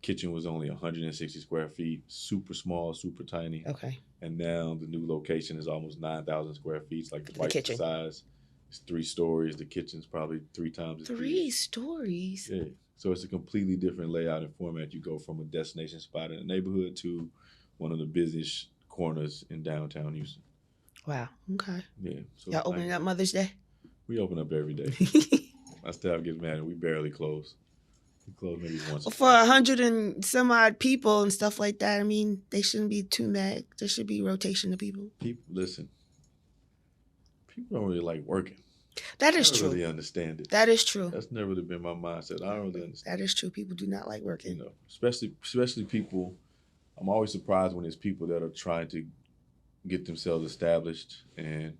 Kitchen was only 160 square feet, super small, super tiny. Okay. And now the new location is almost 9,000 square feet. It's like twice the size. It's 3 stories. The kitchen's probably 3 times as big. 3 stories? Yeah. So it's a completely different layout and format. You go from a destination spot in the neighborhood to one of the busiest corners in downtown Houston. Wow. Okay. Yeah. So y'all opening up Mother's Day? We open up every day. My staff gets mad and we barely close. We close maybe once. Well, for 100 and some odd people and stuff like that, I mean, they shouldn't be too mad. There should be rotation of people. Listen. People don't really like working. That is true. I don't really understand it. That is true. That's never really been my mindset. I don't really understand. That is true. People do not like working. Especially people. I'm always surprised when there's people that are trying to get themselves established and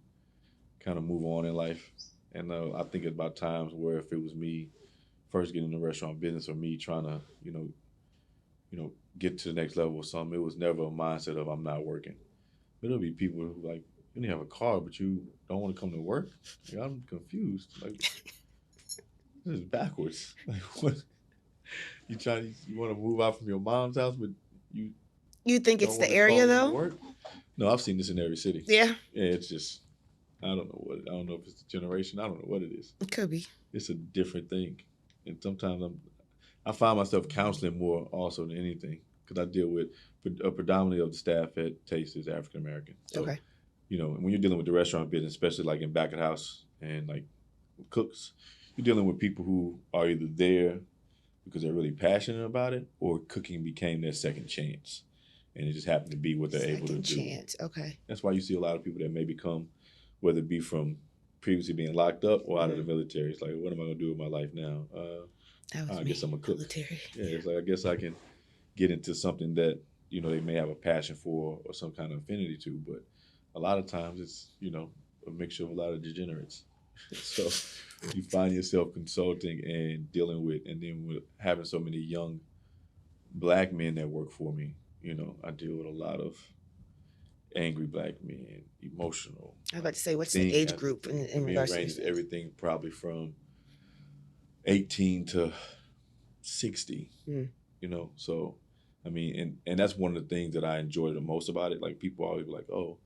kind of move on in life. And I think about times where if it was me first getting in the restaurant business or me trying to, get to the next level or something, it was never a mindset of I'm not working. But there'll be people who like, you don't have a car, but you don't want to come to work. Like, I'm confused. Like, this is backwards. Like, what? You want to move out from your mom's house, but You think it's the area though? Work? No, I've seen this in every city. Yeah. Yeah, it's just I don't know if it's the generation. I don't know what it is. It could be. It's a different thing, and sometimes I find myself counseling more also than anything because I deal with predominantly of the staff at Taste is African American. So, okay. When you're dealing with the restaurant business, especially like in back of the house and like cooks, you're dealing with people who are either there because they're really passionate about it, or cooking became their second chance, and it just happened to be what they're able to do. Second chance, okay. That's why you see a lot of people that may become, whether it be from previously being locked up or out of the military. It's like, what am I going to do with my life now? I guess I'm a cook. Military. Yeah, it's like I guess I can get into something that they may have a passion for or some kind of affinity to, but a lot of times it's a mixture of a lot of degenerates. So you find yourself consulting and dealing with, and then with having so many young black men that work for me, I deal with a lot of angry black men, emotional. I was about to say, what's the age group in regards to ranges everything probably from 18 to 60, so I mean, and that's one of the things that I enjoy the most about it. Like, people always be like, oh,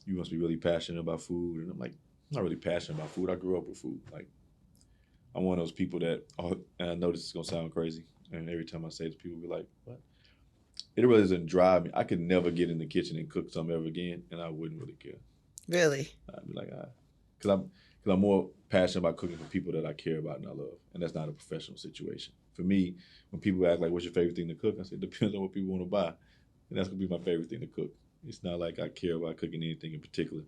you must be really passionate about food, and I'm like, I'm not really passionate about food. I grew up with food. Like, I'm one of those people that, and I know this is gonna sound crazy, and every time I say this, people be like, what? It really doesn't drive me. I could never get in the kitchen and cook something ever again, and I wouldn't really care. Really? I'd be like, because I'm more passionate about cooking for people that I care about and I love, and that's not a professional situation. For me, when people ask like, "What's your favorite thing to cook?" I say, it depends on what people want to buy, and that's gonna be my favorite thing to cook. It's not like I care about cooking anything in particular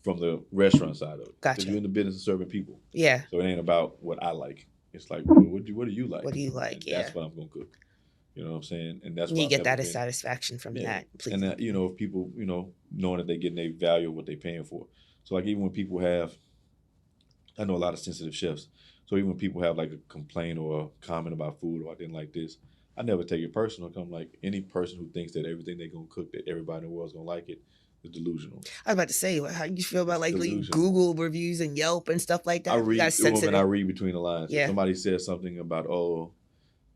from the restaurant side of it. Gotcha. Because you're in the business of serving people. Yeah. So it ain't about what I like. It's like, what do you like? What do you like? And that's what I'm gonna cook. You know what I'm saying? And that's why you get that satisfaction from that. Please. And that, if people, knowing that they're getting a value of what they're paying for. So like, even when people I know a lot of sensitive chefs. So even when people have like a complaint or a comment about food, or I didn't like this, I never take it personal. I'm like, any person who thinks that everything they're gonna cook, that everybody in the world's gonna like it, is delusional. I was about to say, how you feel about like Google reviews and Yelp and stuff like that? I read between the lines. Yeah. If somebody says something about,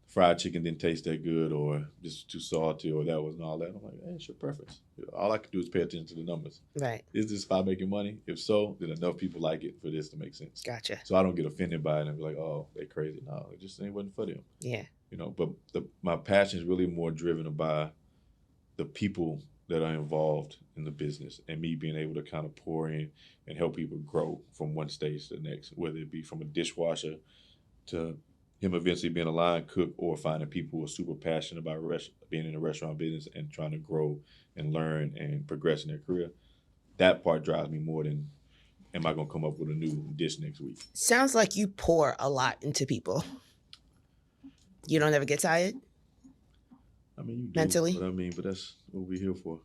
fried chicken didn't taste that good, or just too salty, or that wasn't all that, I'm like, hey, it's your preference. All I can do is pay attention to the numbers. Right. Is this spot making money? If so, then enough people like it for this to make sense. Gotcha. So I don't get offended by it and be like, oh, they're crazy. No, it just wasn't for them. Yeah. But my passion is really more driven by the people that are involved in the business, and me being able to kind of pour in and help people grow from one stage to the next, whether it be from a dishwasher to him eventually being a line cook, or finding people who are super passionate about being in the restaurant business and trying to grow and learn and progress in their career. That part drives me more than, am I going to come up with a new dish next week? Sounds like you pour a lot into people. You don't ever get tired? I mean, you do, mentally? But that's what we're here for.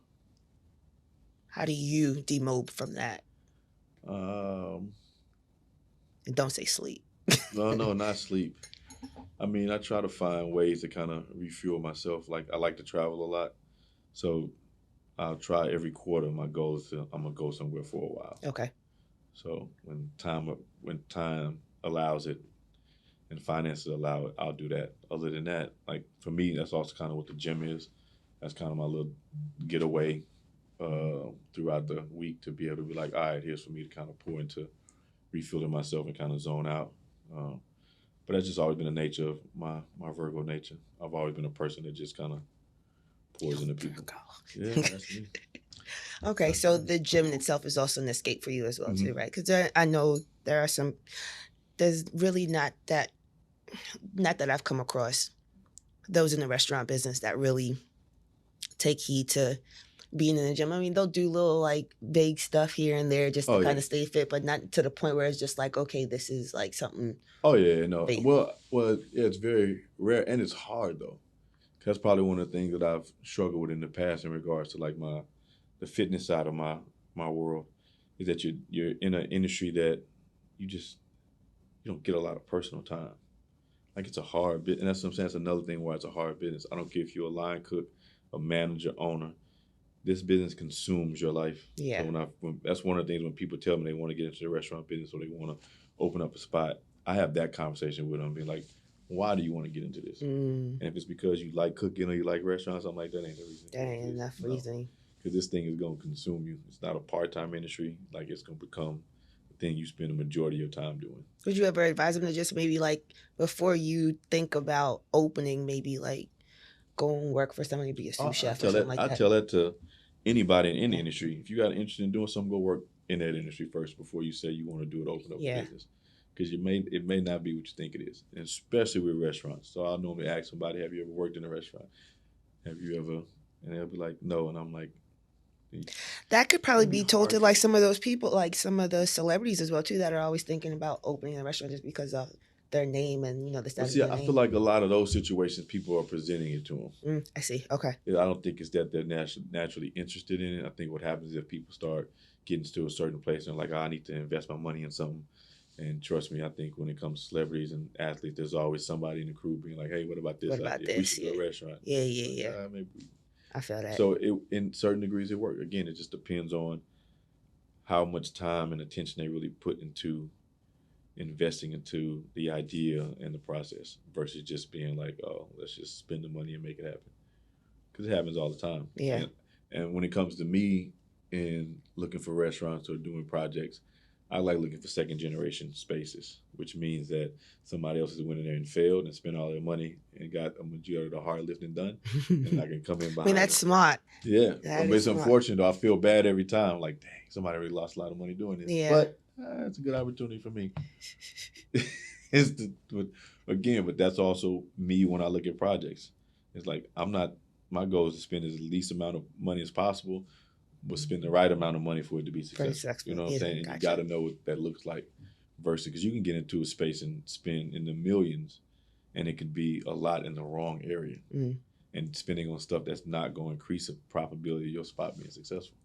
How do you demob from that? And don't say sleep. No, not sleep. I mean, I try to find ways to kind of refuel myself. Like, I like to travel a lot. So I'll try every quarter. My goal is I'm going to go somewhere for a while. Okay. So when time allows it and finances allow it, I'll do that. Other than that, like, for me, that's also kind of what the gym is. That's kind of my little getaway throughout the week, to be able to be like, all right, here's for me to kind of pour into refueling myself and kind of zone out. But that's just always been the nature of my Virgo nature. I've always been a person that just kind of pours into people. Yeah, that's me. Okay, so the gym in itself is also an escape for you as well, too, right? Because I know there's really not that I've come across those in the restaurant business that really take heed to being in the gym. I mean, they'll do little like vague stuff here and there just to kind of stay fit, but not to the point where it's just like, okay, this is like something. Oh yeah, no. Big. Well, it's very rare, and it's hard though. That's probably one of the things that I've struggled with in the past in regards to like the fitness side of my world, is that you're in an industry that you don't get a lot of personal time. Like, it's a hard bit, and that's what I'm saying. That's another thing why it's a hard business. I don't care if you're a line cook, a manager, owner. This business consumes your life. Yeah. So that's one of the things when people tell me they want to get into the restaurant business or they want to open up a spot, I have that conversation with them, being like, why do you want to get into this? And if it's because you like cooking or you like restaurants, I'm like, that ain't the reason. That ain't enough reason. Because this thing is going to consume you. It's not a part-time industry. Like, it's going to become the thing you spend the majority of your time doing. Would you ever advise them to just maybe, like, before you think about opening, maybe, like, go and work for somebody to be a sous chef or something like that? I tell that to anybody in the industry. If you got an interest in doing something, go work in that industry first before you say you want to do it, open up a business. Because it may not be what you think it is, and especially with restaurants. So I'll normally ask somebody, have you ever worked in a restaurant? Have you ever? And they'll be like, no. And I'm like, that could probably be told to like some of those people, like some of the celebrities as well too, that are always thinking about opening a restaurant just because of their name and the status. See, I feel like a lot of those situations, people are presenting it to them. I see. Okay. I don't think it's that they're naturally interested in it. I think what happens is if people start getting to a certain place and like, I need to invest my money in something. And trust me, I think when it comes to celebrities and athletes, there's always somebody in the crew being like, hey, what about this? What about idea? this? We should do a restaurant. Yeah. Like, maybe. I feel that. So in certain degrees, it works. Again, it just depends on how much time and attention they really put into investing into the idea and the process versus just being like, oh, let's just spend the money and make it happen. Because it happens all the time. Yeah. And when it comes to me in looking for restaurants or doing projects, I like looking for second generation spaces, which means that somebody else has went in there and failed and spent all their money and got a majority of the hard lifting done. And I can come in behind. I mean, that's smart. Yeah. It's unfortunate though. I feel bad every time. Like, dang, somebody really lost a lot of money doing this. Yeah. But it's a good opportunity for me. But that's also me when I look at projects. It's like, my goal is to spend as least amount of money as possible, but spend the right amount of money for it to be successful. You know what I'm saying? And you got to know what that looks like versus, because you can get into a space and spend in the millions and it could be a lot in the wrong area and spending on stuff that's not going to increase the probability of your spot being successful.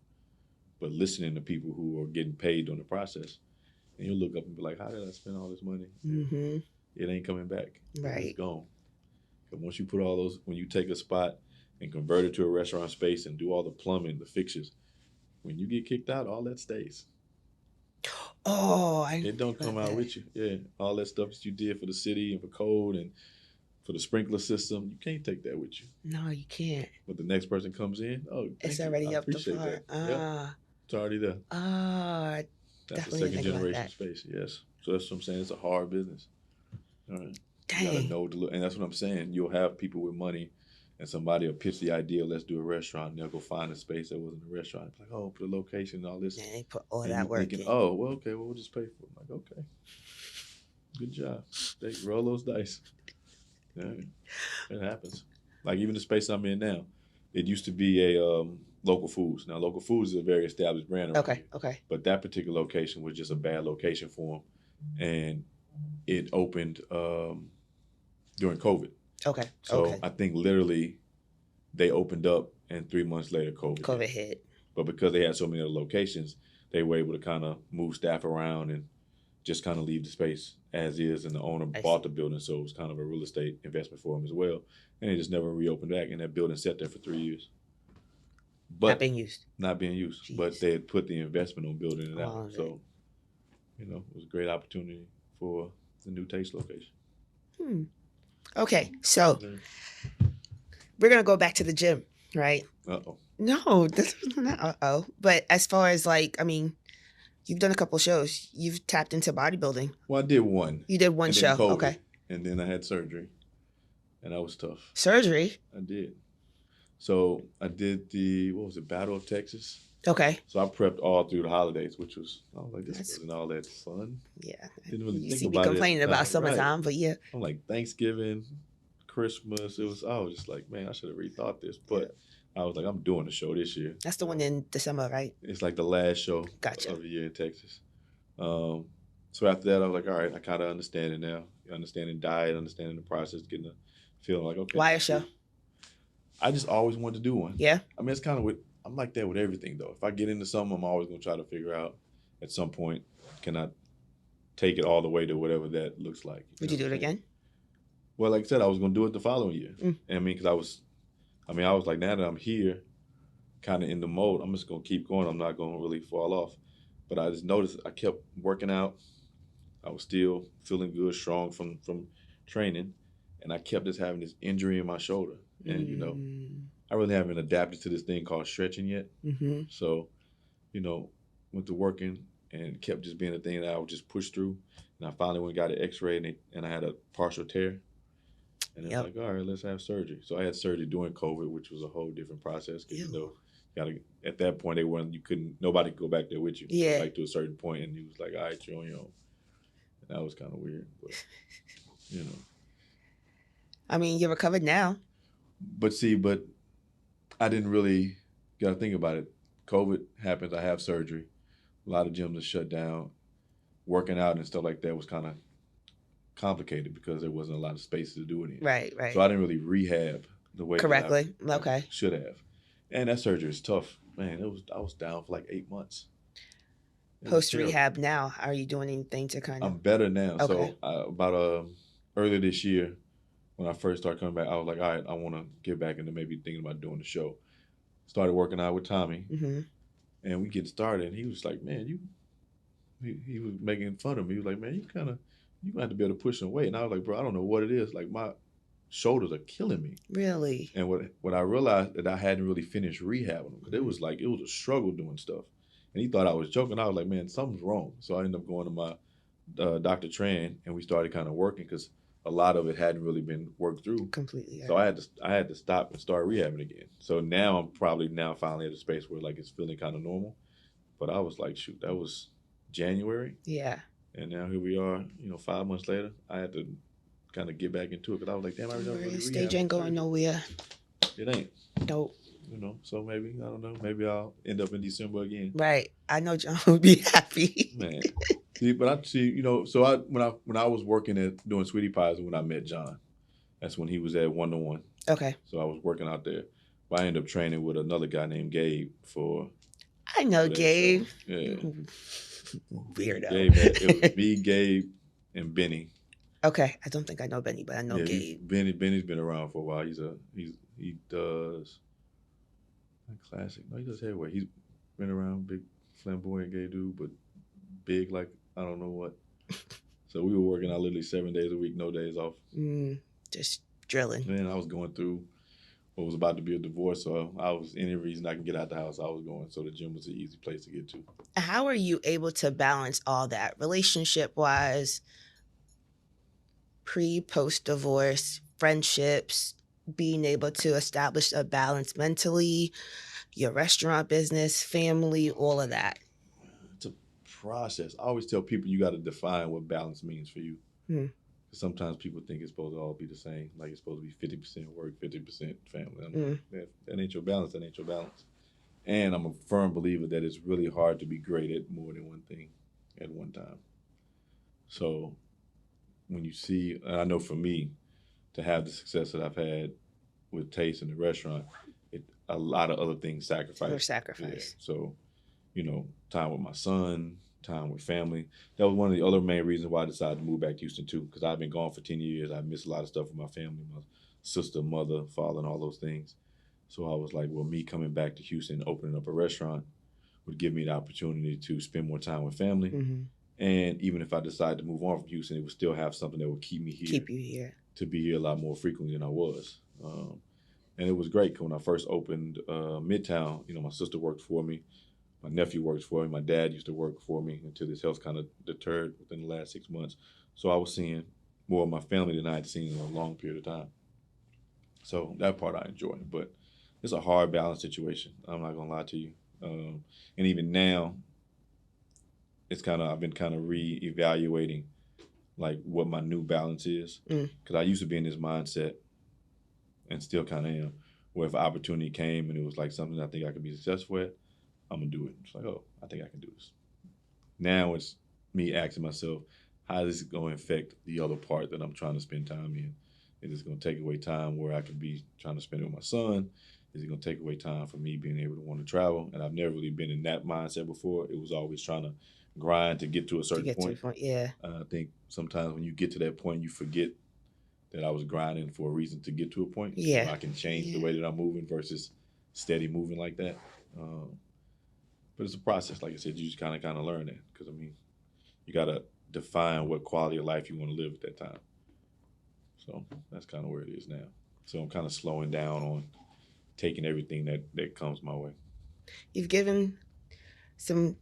But listening to people who are getting paid during the process, and you'll look up and be like, how did I spend all this money? It ain't coming back. Right. It's gone. But once you put all those, when you take a spot and convert it to a restaurant space and do all the plumbing, the fixtures, when you get kicked out, all that stays. Oh, it don't come out with you. Yeah, all that stuff that you did for the city and for code and for the sprinkler system, you can't take that with you. No, you can't. But the next person comes in, it's already up the floor. It's already there. That's the second generation space. Yes, so that's what I'm saying. It's a hard business. All right. Dang. You gotta know and that's what I'm saying. You'll have people with money. And somebody will pitch the idea, let's do a restaurant, and they'll go find a space that wasn't a restaurant. It's like, oh, put a location and all this. Yeah, they put all that work in. Oh, well, okay, we'll just pay for it. I'm like, okay. Good job. They roll those dice. Yeah, it happens. Like even the space I'm in now, it used to be a Local Foods. Now, Local Foods is a very established brand. Okay. But that particular location was just a bad location for them. And it opened during COVID. Okay. So I think literally they opened up and 3 months later COVID hit. But because they had so many other locations, they were able to kind of move staff around and just kind of leave the space as is. And the owner bought the building, so it was kind of a real estate investment for them as well. And they just never reopened back, and that building sat there for 3 years. But not being used. Jeez. But they had put the investment on building it out. So, it was a great opportunity for the new Taste location. Okay, so we're going to go back to the gym, right? Uh-oh. No, this is not uh-oh. But as far as you've done a couple shows. You've tapped into bodybuilding. Well, I did one. You did one show, COVID, okay. And then I had surgery, and that was tough. Surgery? I did. So I did Battle of Texas. Okay. So I prepped all through the holidays, which was, I was like, this wasn't all that fun. Yeah. Didn't really think about it. You see me complaining about summertime, but yeah. I'm like, Thanksgiving, Christmas, I was just like, man, I should have rethought this. But I was like, I'm doing the show this year. That's the one in December, right? It's like the last show of the year in Texas. So after that, I was like, all right, I kind of understand it now. Understanding diet, understanding the process, getting a feeling like, okay. Why a show? I just always wanted to do one. Yeah? I mean, it's kind of I'm like that with everything, though. If I get into something, I'm always going to try to figure out at some point, can I take it all the way to whatever that looks like. Would you do it again? Well, like I said, I was going to do it the following year. And I mean, because I was like, now that I'm here, kind of in the mode, I'm just going to keep going. I'm not going to really fall off. But I just noticed I kept working out. I was still feeling good, strong from training. and I kept just having this injury in my shoulder, and I really haven't adapted to this thing called stretching yet. Mm-hmm. So, went to working and kept just being a thing that I would just push through. And I finally went and got an X-ray, and I had a partial tear. And it's like, all right, let's have surgery. So I had surgery during COVID, which was a whole different process. Because at that point nobody could go back there with you. Yeah. So, like to a certain point, and he was like, all right, you're on your own. And that was kind of weird, but I mean, you're recovered now. But I didn't really got to think about it. COVID happens. I have surgery. A lot of gyms are shut down. Working out and stuff like that was kind of complicated because there wasn't a lot of space to do it in. Right. So I didn't really rehab the way correctly. I should have. And that surgery is tough, man. I was down for like 8 months. Post rehab now, are you doing anything to kind of? I'm better now. Okay. So about earlier this year, when I first started coming back, I was like, all right, I want to get back into maybe thinking about doing the show. Started working out with Tommy, and we get started. And he was like, man, he was making fun of me. He was like, man, you gonna have to be able to push some weight. And I was like, bro, I don't know what it is. Like my shoulders are killing me. Really? And what I realized that I hadn't really finished rehabbing them because it was a struggle doing stuff. And he thought I was joking. I was like, man, something's wrong. So I ended up going to my Dr. Tran, and we started kind of working because a lot of it hadn't really been worked through completely. So I had to stop and start rehabbing again. So now I'm probably finally at a space where like it's feeling kind of normal. But I was like, shoot, that was January. Yeah. And now here we are, 5 months later. I had to kind of get back into it because I was like, damn, I really really stage ain't going nowhere. It ain't. Nope. So maybe, I don't know, maybe I'll end up in December again. Right. I know John would be happy. Man. When I was working at doing Sweetie Pies when I met John. That's when he was at 1-to-1. Okay. So I was working out there. But I ended up training with another guy named Gabe for. I know Gabe. Show. Yeah. Weirdo. Gabe it was me, Gabe, and Benny. Okay. I don't think I know Benny, but I know Gabe. Benny's been around for a while. He does classic. No, he does heavyweight. He's been around, big flamboyant gay dude, but big like I don't know what. So we were working out literally 7 days a week, no days off. Just drilling. Man, I was going through what was about to be a divorce, so I was any reason I can get out the house, I was going. So the gym was an easy place to get to. How are you able to balance all that relationship-wise, post divorce, friendships, being able to establish a balance mentally, your restaurant business, family, all of that? It's a process. I always tell people you got to define what balance means for you. Sometimes people think it's supposed to all be the same. Like it's supposed to be 50% work, 50% family. That ain't your balance. That ain't your balance. And I'm a firm believer that it's really hard to be great at more than one thing at one time. So when you see, and I know for me, to have the success that I've had with Taste in the restaurant, a lot of other things sacrificed. Yeah. So, time with my son, time with family. That was one of the other main reasons why I decided to move back to Houston too, because I've been gone for 10 years. I missed a lot of stuff with my family, my sister, mother, father, and all those things. So I was like, well, me coming back to Houston, opening up a restaurant would give me the opportunity to spend more time with family. And even if I decided to move on from Houston, it would still have something that would keep me here. Keep you here. To be here a lot more frequently than I was. And it was great when I first opened Midtown. My sister worked for me. My nephew works for me. My dad used to work for me until his health kind of deterred within the last 6 months. So I was seeing more of my family than I had seen in a long period of time. So that part I enjoy. But it's a hard balance situation. I'm not going to lie to you. And even now, I've been kind of re-evaluating like what my new balance is. Because I used to be in this mindset and still kind of am, where if an opportunity came and it was like something I think I could be successful at, I'm going to do it. It's like, oh, I think I can do this. Now it's me asking myself, how is this going to affect the other part that I'm trying to spend time in? Is it going to take away time where I could be trying to spend it with my son? Is it going to take away time for me being able to want to travel? And I've never really been in that mindset before. It was always trying to grind to get to a certain point. Yeah. I think sometimes when you get to that point, you forget that I was grinding for a reason to get to a point. Yeah. So I can change the way that I'm moving versus steady moving like that. But it's a process. Like I said, you just kind of learn that. Because, you got to define what quality of life you want to live at that time. So that's kind of where it is now. So I'm kind of slowing down on taking everything that comes my way. You've given some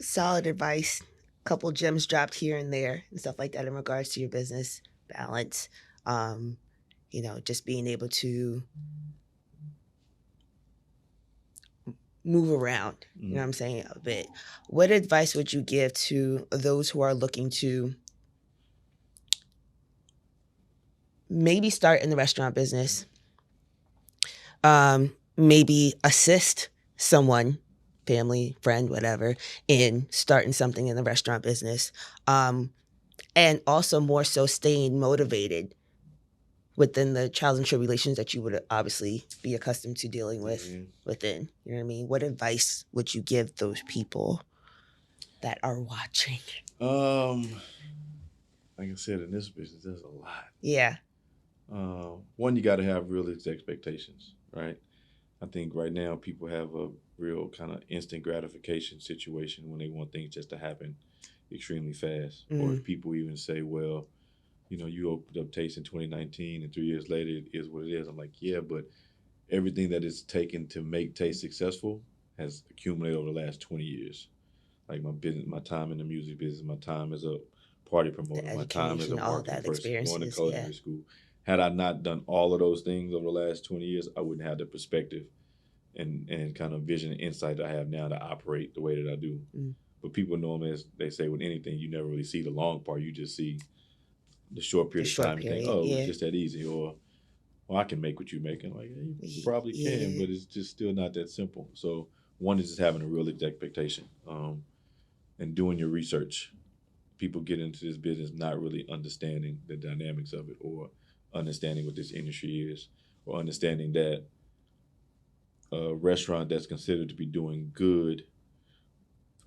solid advice, a couple gems dropped here and there and stuff like that in regards to your business balance. Um, just being able to move around, you know what I'm saying, a bit. What advice would you give to those who are looking to maybe start in the restaurant business, maybe assist someone, family, friend, whatever, in starting something in the restaurant business, and also more so staying motivated within the trials and tribulations that you would obviously be accustomed to dealing with within, you know what I mean? What advice would you give those people that are watching? Like I said, in this business, there's a lot. Yeah. One, you got to have realistic expectations, right? I think right now people have a real kind of instant gratification situation when they want things just to happen extremely fast. Or if people even say, well, you opened up Taste in 2019 and 3 years later it is what it is. I'm like, yeah, but everything that is taken to make Taste successful has accumulated over the last 20 years. Like my business, my time in the music business, my time as a party promoter, my time as a marketing person, going to culinary school. Had I not done all of those things over the last 20 years, I wouldn't have the perspective and kind of vision and insight that I have now to operate the way that I do. But people normally, as they say with anything, you never really see the long part. You just see the short period of time and think, oh, it's just that easy. Or, well, I can make what you're making. Like, yeah, you probably can, but it's just still not that simple. So one is just having a real expectation and doing your research. People get into this business not really understanding the dynamics of it or understanding what this industry is or understanding that a restaurant that's considered to be doing good,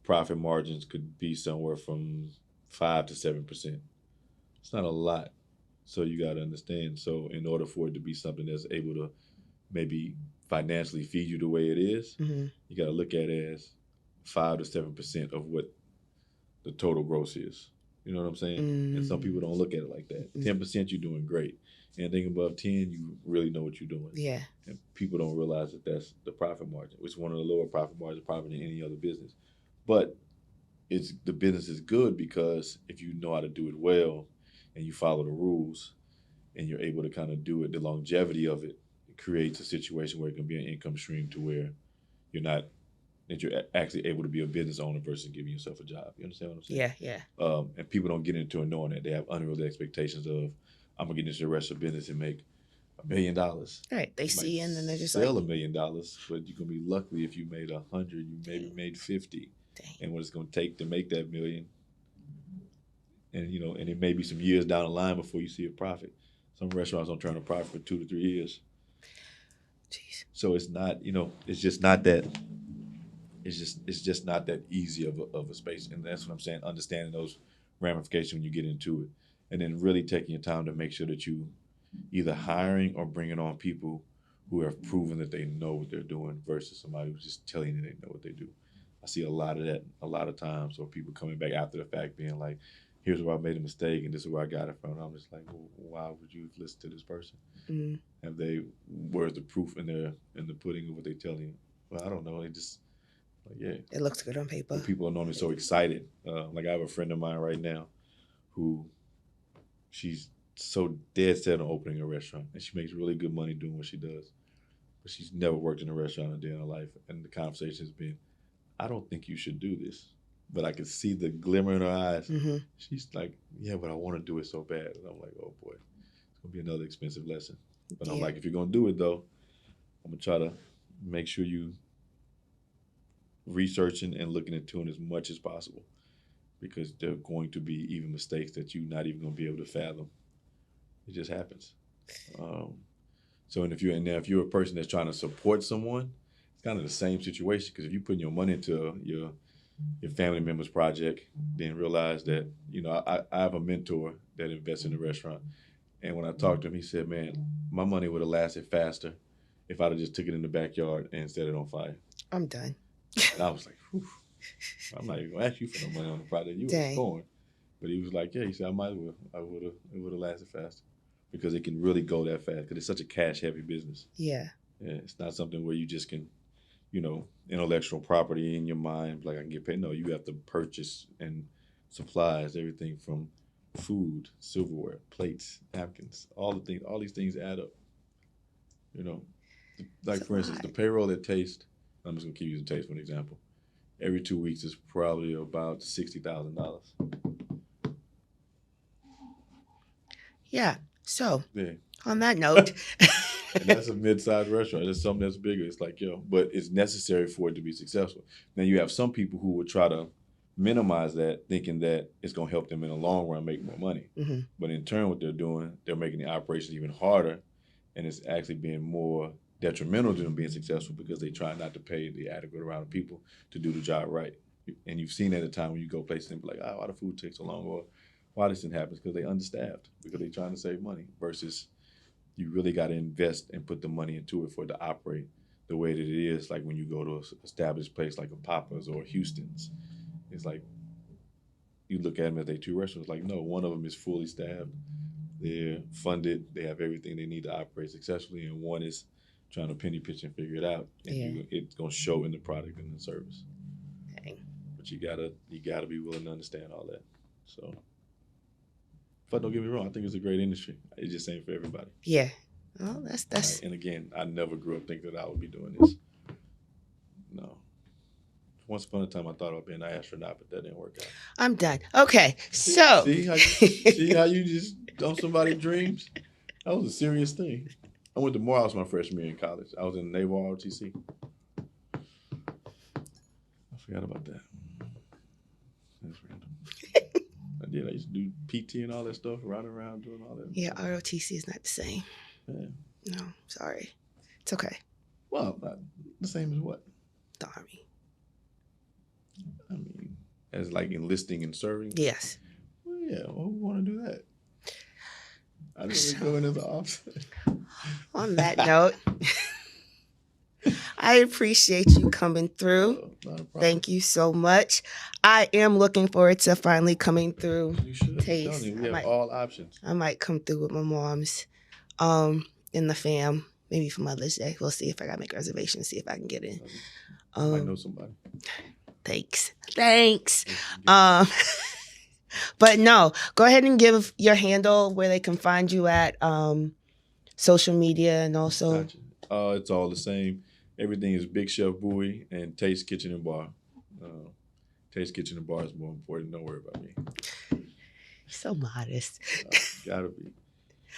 profit margins could be somewhere from 5 to 7%. It's not a lot. So you got to understand. So in order for it to be something that's able to maybe financially feed you the way it is, you got to look at it as 5 to 7% of what the total gross is. You know what I'm saying? And some people don't look at it like that. 10%, you're doing great. Anything above 10, you really know what you're doing. Yeah. And people don't realize that that's the profit margin, which is one of the lower profit margins probably than any other business. But the business is good because if you know how to do it well and you follow the rules and you're able to kind of do it, the longevity of it, it creates a situation where it can be an income stream to where you're actually able to be a business owner versus giving yourself a job. You understand what I'm saying? Yeah. And people don't get into it knowing that they have unrealistic expectations of, I'm gonna get into the restaurant business and make $1 million. Right. They see and then they're just sell $1 million, but you're gonna be lucky if you made 100, you maybe made 50. Dang. And what it's gonna take to make that $1 million. And and it may be some years down the line before you see a profit. Some restaurants don't turn a profit for 2 to 3 years. Jeez. So it's not, it's just not that. It's just not that easy of a space, and that's what I'm saying. Understanding those ramifications when you get into it, and then really taking your time to make sure that you either hiring or bringing on people who have proven that they know what they're doing versus somebody who's just telling you they know what they do. I see a lot of that a lot of times. So people coming back after the fact being like, here's where I made a mistake and this is where I got it from. And I'm just like, well, why would you listen to this person? Where's the proof in the pudding of what they're telling you? Well, I don't know. They just, yeah. It looks good on paper. But people are normally so excited. Like I have a friend of mine right now who she's so dead set on opening a restaurant. And she makes really good money doing what she does. But she's never worked in a restaurant a day in her life. And the conversation has been, I don't think you should do this. But I could see the glimmer in her eyes. She's like, yeah, but I want to do it so bad. And I'm like, oh boy, it's going to be another expensive lesson. But I'm like, if you're going to do it though, I'm going to try to make sure you researching and looking into it as much as possible, because there are going to be even mistakes that you're not even going to be able to fathom. It just happens. So, and if you're a person that's trying to support someone, it's kind of the same situation. Because if you're putting your money into your family member's project, then realize that I have a mentor that invests in the restaurant, and when I talked to him, he said, "Man, my money would have lasted faster if I'd have just took it in the backyard and set it on fire." I'm done. And I was like, whew, I'm not even gonna ask you for no money on the project. You were scoring. But he was like, yeah, he said, I might as well. It would have lasted faster. because it can really go that fast because it's such a cash-heavy business. Yeah. Yeah, it's not something where you just can, intellectual property in your mind, like I can get paid. No, you have to purchase and supplies, everything from food, silverware, plates, napkins, all these things add up. Like for instance, the payroll at Taste, I'm just gonna keep using Taste for an example. Every 2 weeks is probably about $60,000. Yeah. So on that note. And that's a mid-sized restaurant. It's something that's bigger. It's like, but it's necessary for it to be successful. Now you have some people who would try to minimize that, thinking that it's going to help them in the long run make more money. Mm-hmm. But in turn, what they're doing, they're making the operation even harder, and it's actually being more detrimental to them being successful because they try not to pay the adequate amount of people to do the job right. And you've seen at a time when you go places and be like, why the food takes so long, or why this didn't happen? Because they understaffed, because they're trying to save money, versus you really got to invest and put the money into it for it to operate the way that it is. Like when you go to an established place like a Papa's or Houston's, it's like you look at them as they two restaurants. Like, no, one of them is fully staffed, they're funded, they have everything they need to operate successfully, and one is trying to penny pitch and figure it out, and it's gonna show in the product and the service. Dang. But you gotta be willing to understand all that. So. But don't get me wrong, I think it's a great industry. It just ain't for everybody. Yeah. Well, that's. Right. And again, I never grew up thinking that I would be doing this. No. Once upon a time, I thought about being an astronaut, but that didn't work out. I'm done. Okay, so. See how you just on somebody's dreams? That was a serious thing. I went to Morehouse my freshman year in college. I was in Naval ROTC. I forgot about that. That's random. I used to do PT and all that stuff, running around doing all that. Yeah, ROTC is not the same. Yeah. No, sorry. It's okay. Well, not the same as what? The Army. I mean, as like enlisting and serving? Yes. Well, yeah, who want to do that? I didn't go into the officer. On that note, I appreciate you coming through. Not a problem. Thank you so much. I am looking forward to finally coming through. You should. Taste. We have all options. I might come through with my mom's in the fam, maybe for Mother's Day. We'll see if I got to make reservations, see if I can get in. I know somebody. Thanks. But no, go ahead and give your handle where they can find you at social media, and also. Gotcha. It's all the same. Everything is Big Chef Bowie and Taste Kitchen and Bar. Taste Kitchen and Bar is more important. Don't worry about me. So modest. Gotta be.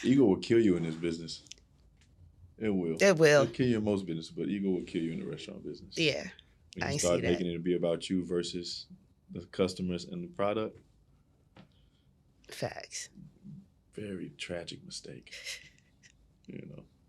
Ego will kill you in this business. It will. It'll kill you in most business, but ego will kill you in the restaurant business. Yeah. When you start making it to be about you versus the customers and the product. Facts. Very tragic mistake.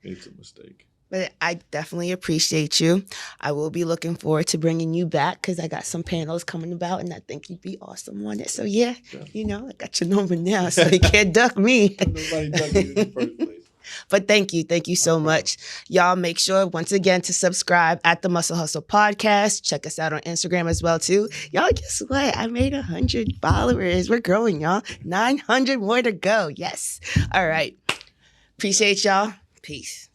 It's a mistake. But I definitely appreciate you. I will be looking forward to bringing you back because I got some panels coming about, and I think you'd be awesome on it. So, yeah, I got your number now, so you can't duck me. Nobody ducked you in the first place. But thank you so much. Y'all make sure, once again, to subscribe at the Muscle Hustle Podcast. Check us out on Instagram as well, too. Y'all, guess what? I made 100 followers. We're growing, y'all. 900 more to go. Yes. All right. Appreciate y'all. Peace.